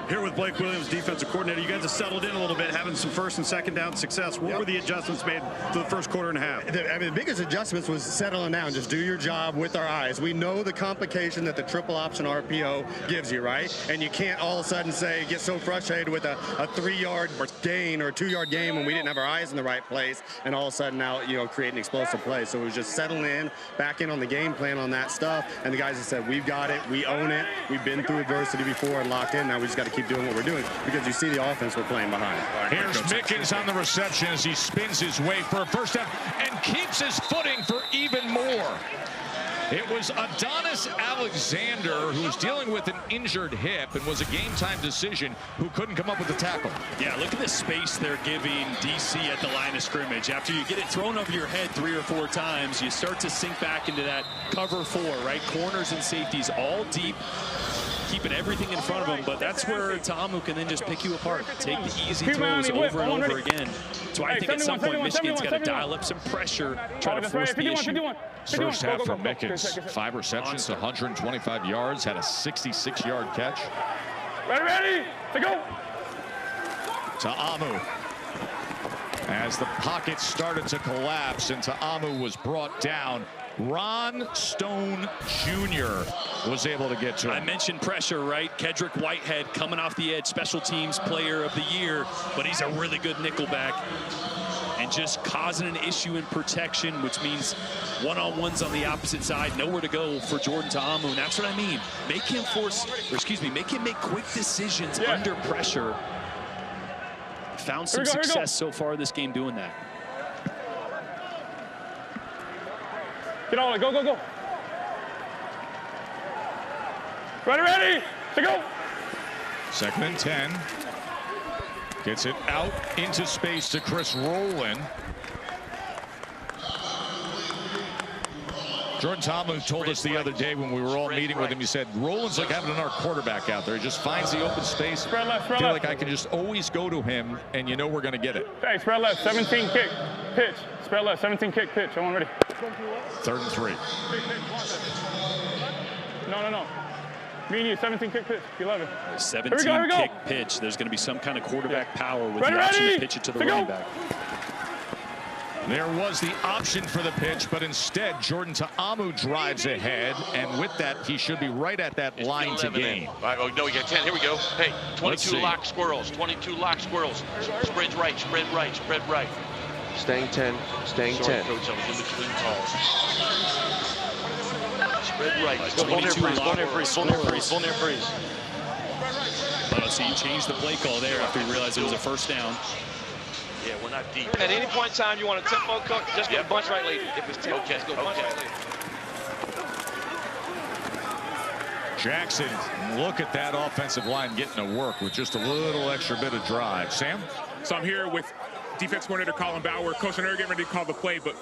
Here with Blake Williams, defensive coordinator. You guys have settled in a little bit, having some 1st and 2nd down success. What were the adjustments made to the first quarter and a half? The biggest adjustments was settling down. Just do your job with our eyes. We know the complication that the triple option RPO gives you, right? And you can't all of a sudden get so frustrated with a 3-yard gain or a 2-yard gain when we didn't have our eyes in the right place, and all of a sudden now, create an explosive play. So it was just settling in, back in on the game plan on that stuff. And the guys have said, we've got it, we own it, we've been through adversity before and locked in. Now we just got to keep doing what we're doing, because you see the offense we're playing behind. Here's Mickens on the reception as he spins his way for a first down and keeps his footing for even more. It was Adonis Alexander, who's dealing with an injured hip and was a game-time decision, who couldn't come up with the tackle. Yeah, look at the space they're giving DC at the line of scrimmage. After you get it thrown over your head 3 or 4 times, you start to sink back into that cover 4, right? Corners and safeties all deep, keeping everything in front of them, but that's where Ta'amu can then just pick you apart. Take the easy throws over and over again. So I think at some point Michigan's got to dial up some pressure, try to force the issue. First half for Mickens, 5 receptions, 125 yards, had a 66-yard catch. Ready, to go. Ta'amu as the pocket started to collapse and Ta'amu was brought down. Ron Stone Jr. was able to get to him. I mentioned pressure, right? Kedrick Whitehead coming off the edge, special teams player of the year, but he's a really good nickelback. And just causing an issue in protection, which means one-on-ones on the opposite side, nowhere to go for Jordan Ta'amu. And that's what I mean. Make him make him make quick decisions under pressure. Found some success so far this game doing that. Get on it, go, go, go. Ready, to go. 2nd and 10. Gets it out into space to Chris Rowland. Jordan Ta'amu told us the other day when we were all meeting with him, he said, Rowland's like having another quarterback out there. He just finds the open space. I feel like I can just always go to him, and you know we're going to get it. Hey, spread left, 17 kick, pitch. Spread left, 17 kick, pitch. I'm ready. 3rd and 3. No. Me and you, 17 kick pitch, 11. 17 kick pitch. There's going to be some kind of quarterback power with the option to pitch it to the running back. There was the option for the pitch, but instead Jordan Ta'amu drives ahead, and with that he should be right at that line to gain. Oh no, we got 10. Here we go. Hey, 22 lock squirrels. 22 lock squirrels. Spread right, spread right, spread right. Staying 10, staying 10. Coach, I was in between calls. Spread right. Go near freeze, go near freeze, go near freeze, go near freeze. But see, he changed the play call there after he realized it was a first down. Yeah, we're not deep. At any point in time you want a tempo cook, just go bunch right lady. If it's 10, just go bunch right lady. Jackson, look at that offensive line getting to work with just a little extra bit of drive. Sam? So I'm here with defense coordinator Colin Bauer. Coach and getting ready to call the play, but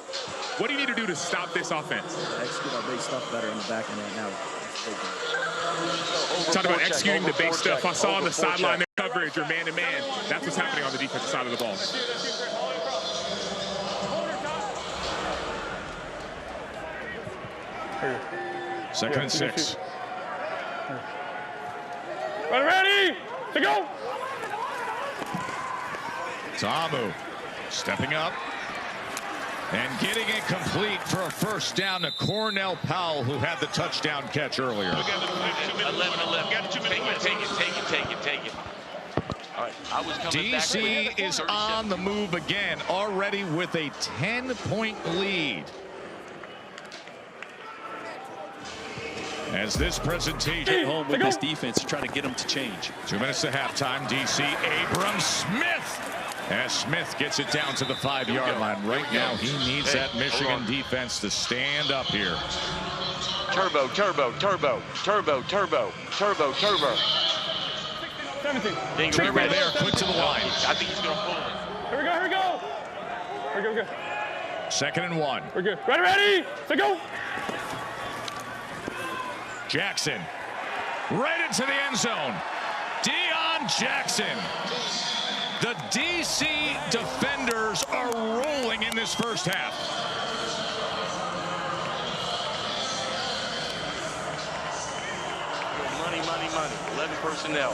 what do you need to do to stop this offense? Execute our big stuff better in the back end right now. Talk about executing the big stuff. I saw on the sideline their coverage or man-to-man. That's what's happening on the defensive side of the ball. Second and 6. Ready, to go. Ta'amu stepping up and getting it complete for a first down to Cornell Powell, who had the touchdown catch earlier. 11. Take it. All right, I was coming back. DC is on the move again, already with a 10-point lead. As this presentation Get home with this defense to try to get them to change. 2 minutes to halftime. DC Abrams Smith. As Smith gets it down to the 5-yard line. Right now, he needs that Michigan defense to stand up here. Turbo. 17. Turbo there, quick to the line. I think he's going to pull it. Here we go. We're good. 2nd and 1. We're good. Ready, to go. Jackson, right into the end zone. Deion Jackson. The DC defenders are rolling in this first half. Money. 11 personnel.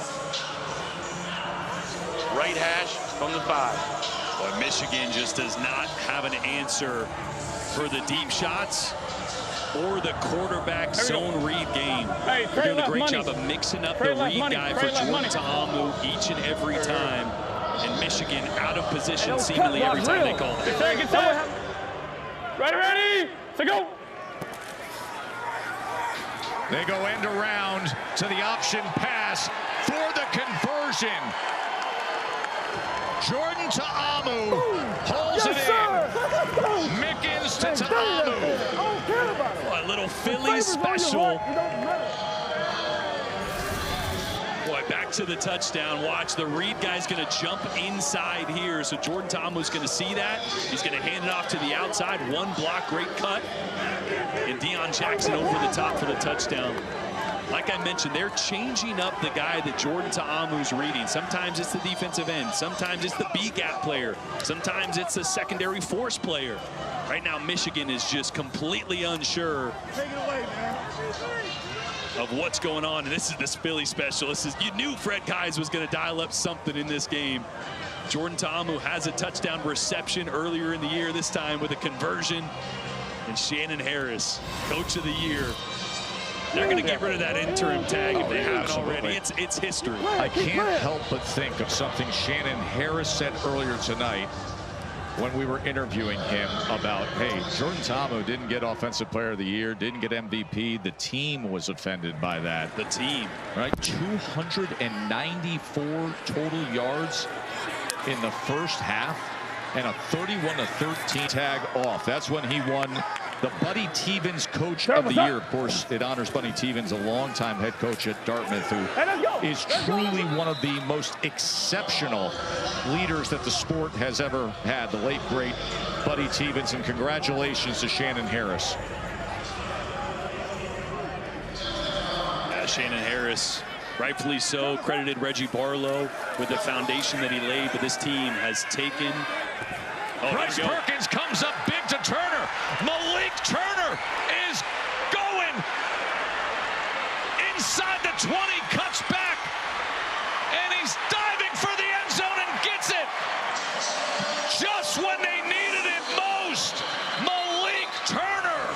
Right hash from the 5. Well, Michigan just does not have an answer for the deep shots or the quarterback zone read game. Hey, they're doing a great money. job of mixing up the read guy for Jordan Ta'amu each and every time. And Michigan out of position seemingly every time they call it. Get set. Ready, to go. They go end around to the option pass for the conversion. Jordan Ta'amu holds it in. Mickens to Ta'amu. Oh, a little Philly special. Boy, back to the touchdown. Watch, the read guy's going to jump inside here. So Jordan Ta'amu's going to see that. He's going to hand it off to the outside. One block, great cut. And Deion Jackson over the top for the touchdown. Like I mentioned, they're changing up the guy that Jordan Ta'amu's reading. Sometimes it's the defensive end. Sometimes it's the B-gap player. Sometimes it's the secondary force player. Right now, Michigan is just completely unsure of what's going on. And this is this Philly special. You knew Fred Keyes was going to dial up something in this game. Jordan Ta'amu has a touchdown reception earlier in the year, this time with a conversion. And Shannon Harris, Coach of the Year. They're going to get rid of that interim tag if they haven't already. It's history. I can't help but think of something Shannon Harris said earlier tonight when we were interviewing him about, hey, Jordan Ta'amu didn't get Offensive Player of the Year, didn't get MVP. The team was offended by that. The team. Right? 294 total yards in the first half and a 31-13 tag off. That's when he won the Buddy Tevens Coach of the Year. Of course, it honors Buddy Tevens, a longtime head coach at Dartmouth, who is truly one of the most exceptional leaders that the sport has ever had. The late, great Buddy Tevens, and congratulations to Shannon Harris. Shannon Harris, rightfully so, credited Reggie Barlow with the foundation that he laid, but this team has taken. Bryce Perkins comes up big to Turner. Malik Turner is going inside the 20, cuts back, and he's diving for the end zone and gets it. Just when they needed it most, Malik Turner.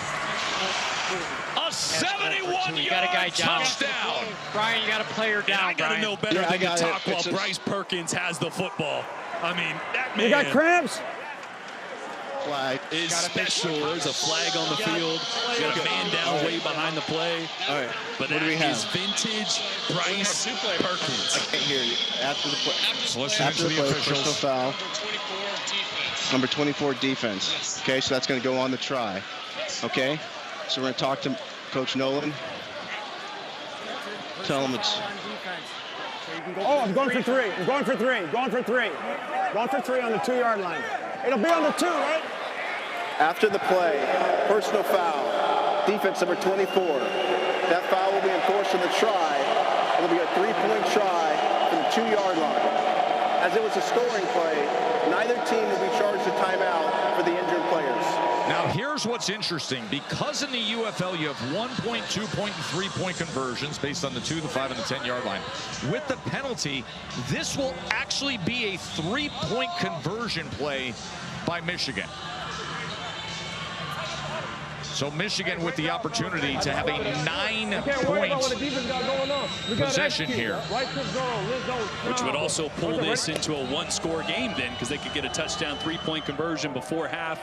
A 71-yard touchdown. Brian, you got a player down. I got to know better than to talk while Bryce Perkins has the football. I mean, that man. You got cramps? Flag is special. There's a flag on the field. Got a man down way behind the play. All right. But that is vintage Bryce Perkins. I can't hear you. After the play. After the play, personal foul. Number 24 defense. Okay, so that's going to go on the try. Okay, so we're going to talk to Coach Nolan. Tell him it's. Oh, I'm going for three. I'm going for three. Going for three. Going for three on the 2-yard line. It'll be on the 2, right? After the play, personal foul. Defense number 24. That foul will be enforced on the try. It'll be a 3-point try from the 2-yard line. As it was a scoring play, neither team will be charged a timeout for the injured players. Now, here's what's interesting. Because in the UFL, you have 1-point, 2-point, and 3-point conversions based on the 2, the 5, and the 10-yard line. With the penalty, this will actually be a 3-point conversion play by Michigan. So Michigan with the opportunity to have a 9-point possession here. Which would also pull this into a 1-score game then, because they could get a touchdown 3-point conversion before half.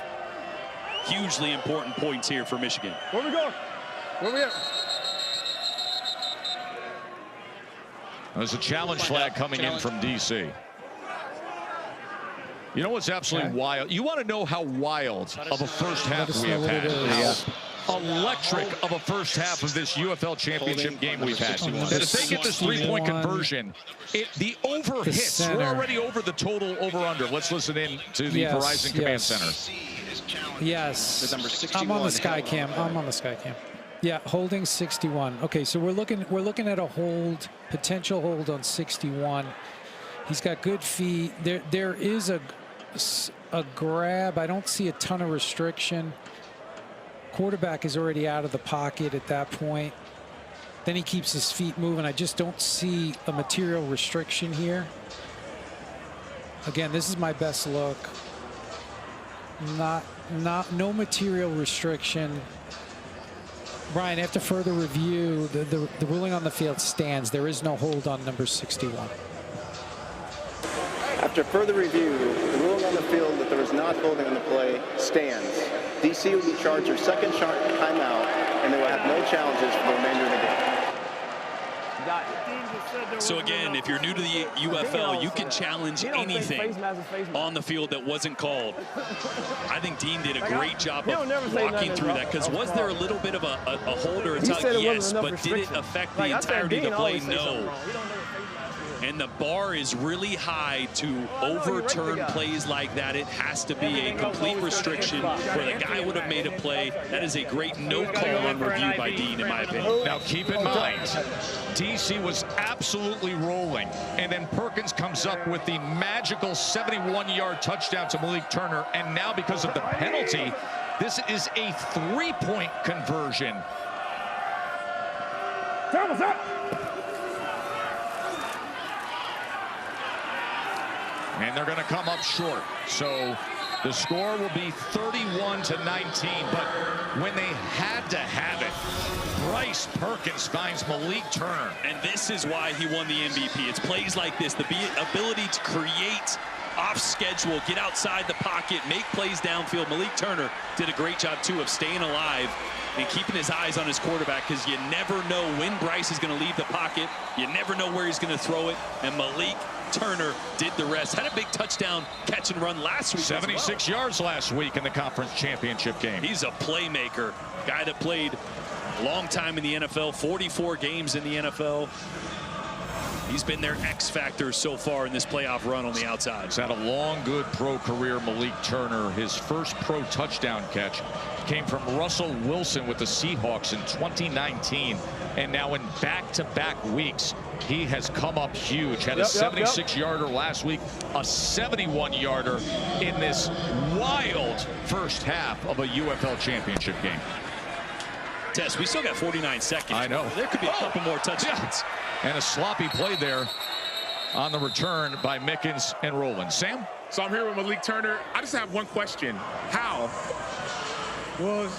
Hugely important points here for Michigan. Where we going? Where we at? There's a challenge flag coming in from DC. You know what's absolutely wild? You want to know how wild of a first half we have had. How electric of a first half of this UFL championship game we've had. That if they get this 3-point conversion, the over hits. We're already over the total over-under. Let's listen in to the Verizon Command Center. Yes, I'm on the Skycam. I'm on the Skycam. Yeah, holding 61. Okay, so we're looking at a hold, potential hold on 61. He's got good feet. There is a grab. I don't see a ton of restriction. Quarterback is already out of the pocket at that point. Then he keeps his feet moving. I just don't see a material restriction here. Again, this is my best look. No material restriction. Brian, after further review, the ruling on the field stands. There is no hold on number 61. After further review, the ruling on the field that there is not holding on the play stands. DC will be charged their second timeout, and they will have no challenges for the remainder of the game. So again, if you're new to the UFL, you can challenge anything on the field that wasn't called. I think Dean did a great job of walking through that, because was there a little bit of a hold or a tug? Yes, but did it affect the entirety of the play? No. And the bar is really high to overturn plays like that. It has to be a complete restriction where the guy would have made a play. That is a great no call on review by Dean, in my opinion. Now keep in mind, DC was absolutely rolling, and then Perkins comes up with the magical 71-yard touchdown to Malik Turner, and now because of the penalty, this is a 3-point conversion. And they're going to come up short. So the score will be 31-19. But when they had to have it, Bryce Perkins finds Malik Turner. And this is why he won the MVP. It's plays like this, the ability to create off schedule, get outside the pocket, make plays downfield. Malik Turner did a great job, too, of staying alive and keeping his eyes on his quarterback, because you never know when Bryce is going to leave the pocket. You never know where he's going to throw it. And Malik Turner did the rest. Had a big touchdown catch and run last week. 76 yards last week in the conference championship game. He's a playmaker. Guy that played a long time in the NFL, 44 games in the NFL. He's been their X factor so far in this playoff run on the outside. He's had a long, good pro career, Malik Turner. His first pro touchdown catch came from Russell Wilson with the Seahawks in 2019. And now in back-to-back weeks, he has come up huge. Had a 76-yarder last week, a 71-yarder in this wild first half of a UFL championship game. Tess, we still got 49 seconds. I know. There could be a couple more touchdowns. And a sloppy play there on the return by Mickens and Rowland. Sam? So I'm here with Malik Turner. I just have one question. How? Well,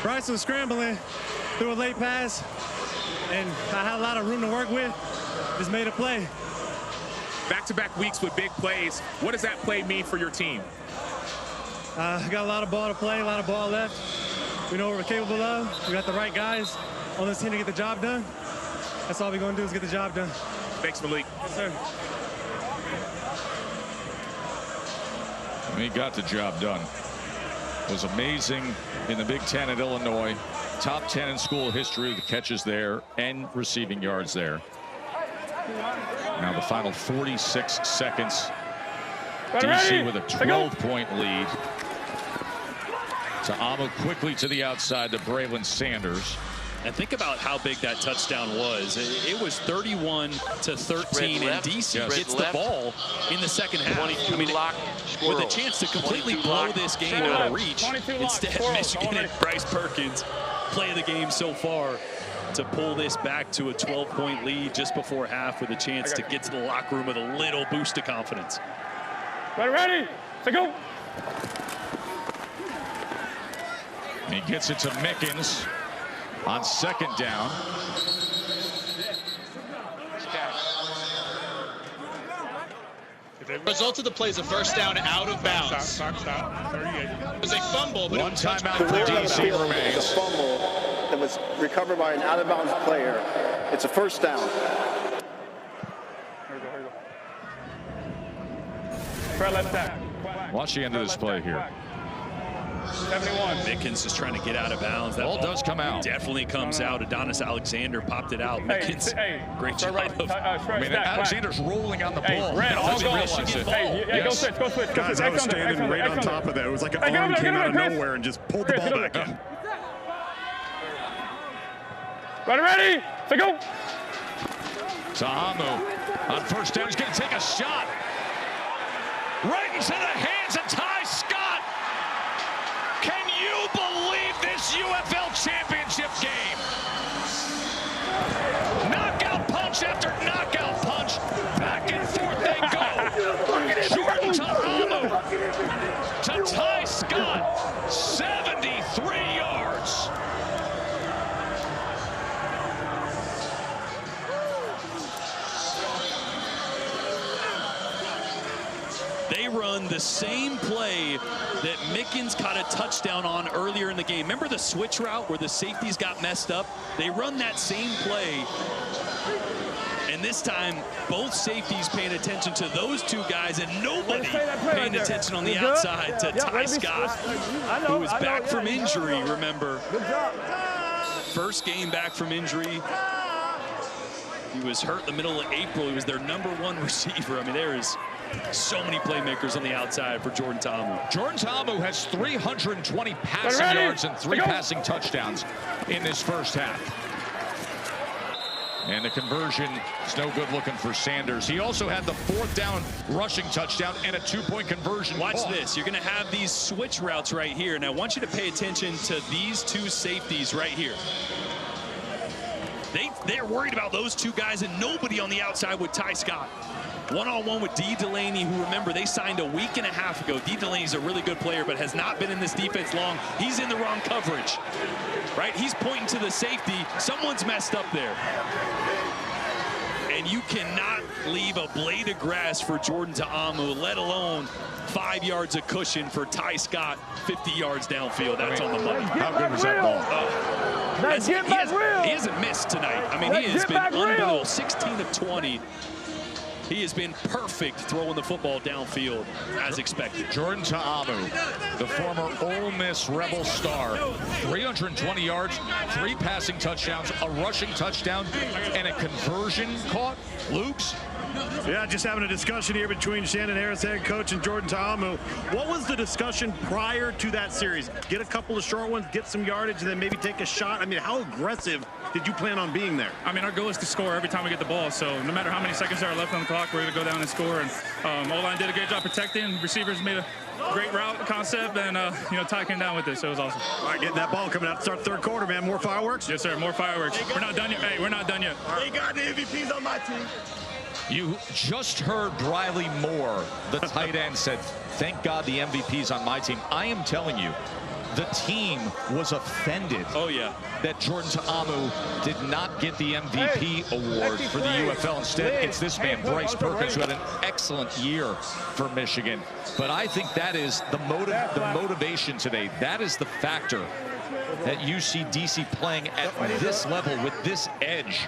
Bryce was scrambling, threw a late pass, and I had a lot of room to work with. Just made a play. Back-to-back weeks with big plays. What does that play mean for your team? Got a lot of ball to play, a lot of ball left. We know what we're capable of. We got the right guys on this team to get the job done. That's all we're going to do is get the job done. Thanks, Malik. Yes, sir. He got the job done. Was amazing in the Big Ten at Illinois. Top 10 in school history, the catches there and receiving yards there. Now the final 46 seconds. DC with a 12-point lead. Ta'amu quickly to the outside to Braylon Sanders. And think about how big that touchdown was. It was 31-13, and DC gets the ball in the second half. 22 with a chance to completely blow this game out of reach. Instead, Michigan and Bryce Perkins play the game so far to pull this back to a 12-point lead just before half, with a chance to get to the locker room with a little boost of confidence. Ready, to go. He gets it to Mickens on second down. Result of the play is a first down out of bounds. Stop. 38. It was a fumble, but one timeout for DC remains. A fumble that was recovered by an out-of-bounds player. It's a first down. Left tackle. Watch the end of this play here. 71. Mickens just trying to get out of bounds. That ball does come out. Definitely comes out. Adonis Alexander popped it out. Mickens, great job. I mean, Alexander's rolling on the ball. Go switch. Got his outstanding right on top of that. It was like an arm came out of nowhere and just pulled the ball back in. Ready, to go. Ta'amu on first down. He's going to take a shot. Right into the hands of Ty Scott. Can you believe this UFL championship game? Knockout punch after knockout punch. Back and forth they go. Jordan Ta'amu to Ty Scott. 73 yards. They run the same play that Mickens caught a touchdown on earlier in the game. Remember the switch route where the safeties got messed up? They run that same play. And this time, both safeties paying attention to those two guys, and nobody paying attention on the outside to Ty Scott, who is back from injury, remember. First game back from injury. He was hurt in the middle of April. He was their #1 receiver. I mean, there is so many playmakers on the outside for Jordan Ta'amu. Jordan Ta'amu has 320 passing yards and 3 passing touchdowns in this first half. And the conversion is no good looking for Sanders. He also had the 4th down rushing touchdown and a 2-point conversion. Watch this. You're going to have these switch routes right here. And I want you to pay attention to these two safeties right here. They're worried about those two guys and nobody on the outside with Ty Scott. One-on-one with D. Delaney, who, remember, they signed a week and a half ago. D. Delaney's a really good player, but has not been in this defense long. He's in the wrong coverage, right? He's pointing to the safety. Someone's messed up there. And you cannot leave a blade of grass for Jordan Ta'amu, let alone 5 yards of cushion for Ty Scott, 50 yards downfield. That's on the money. How good was that ball? He hasn't missed tonight. I mean, he has been unbelievable. 16 of 20. He has been perfect throwing the football downfield as expected. Jordan Ta'amu, the former Ole Miss Rebel star, 320 yards, 3 passing touchdowns, a rushing touchdown, and a conversion caught. Lukes? Yeah, just having a discussion here between Shannon Harris, head coach, and Jordan Ta'amu. What was the discussion prior to that series? Get a couple of short ones, get some yardage, and then maybe take a shot? I mean, how aggressive did you plan on being there? I mean, our goal is to score every time we get the ball, so no matter how many seconds are left on the clock, we're going to go down and score. And O-line did a great job protecting. Receivers made a great route concept, and Ty came down with it, so it was awesome. All right, getting that ball coming out to start third quarter, man. More fireworks? Yes, sir, more fireworks. We're not done yet. Hey, we're not done yet. They got the MVPs on my team. You just heard Briley Moore, the tight end, said, thank God the MVP's on my team. I am telling you, the team was offended that Jordan Ta'amu did not get the MVP award for the UFL. Instead, it's this man, Bryce Perkins, who had an excellent year for Michigan. But I think that is the motivation today. That is the factor that you see DC playing at this level with this edge.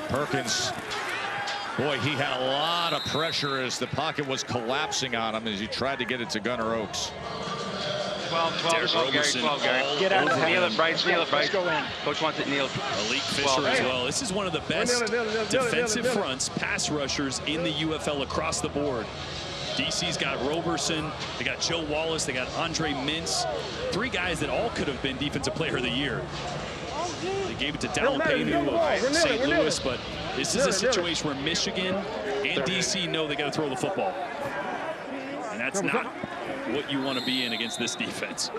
Perkins, boy, he had a lot of pressure as the pocket was collapsing on him as he tried to get it to Gunnar Oaks. 12, Gary, 12, Gary. Get out of the Kneel it, Bryce, kneel it, Bryce. Let's go in. Coach wants it kneeled. Malik Fisher as well. This is one of the best defensive fronts, pass rushers in the UFL across the board. DC's got Roberson, they got Joe Wallace, they got Andre Mintz. 3 guys that all could have been Defensive Player of the Year. They gave it to Dallin Payne of St. Louis, but this is a situation where Michigan and DC know they got to throw the football. And that's not what you want to be in against this defense.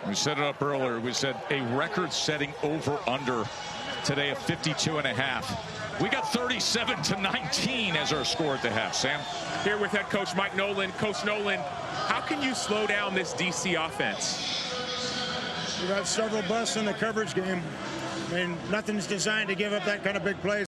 We set it up earlier. We said a record-setting over-under today of 52.5. We got 37-19 as our score at the half. Sam? Here with head coach Mike Nolan. Coach Nolan, how can you slow down this DC offense? We got several busts in the coverage game. I mean, nothing's designed to give up that kind of big plays.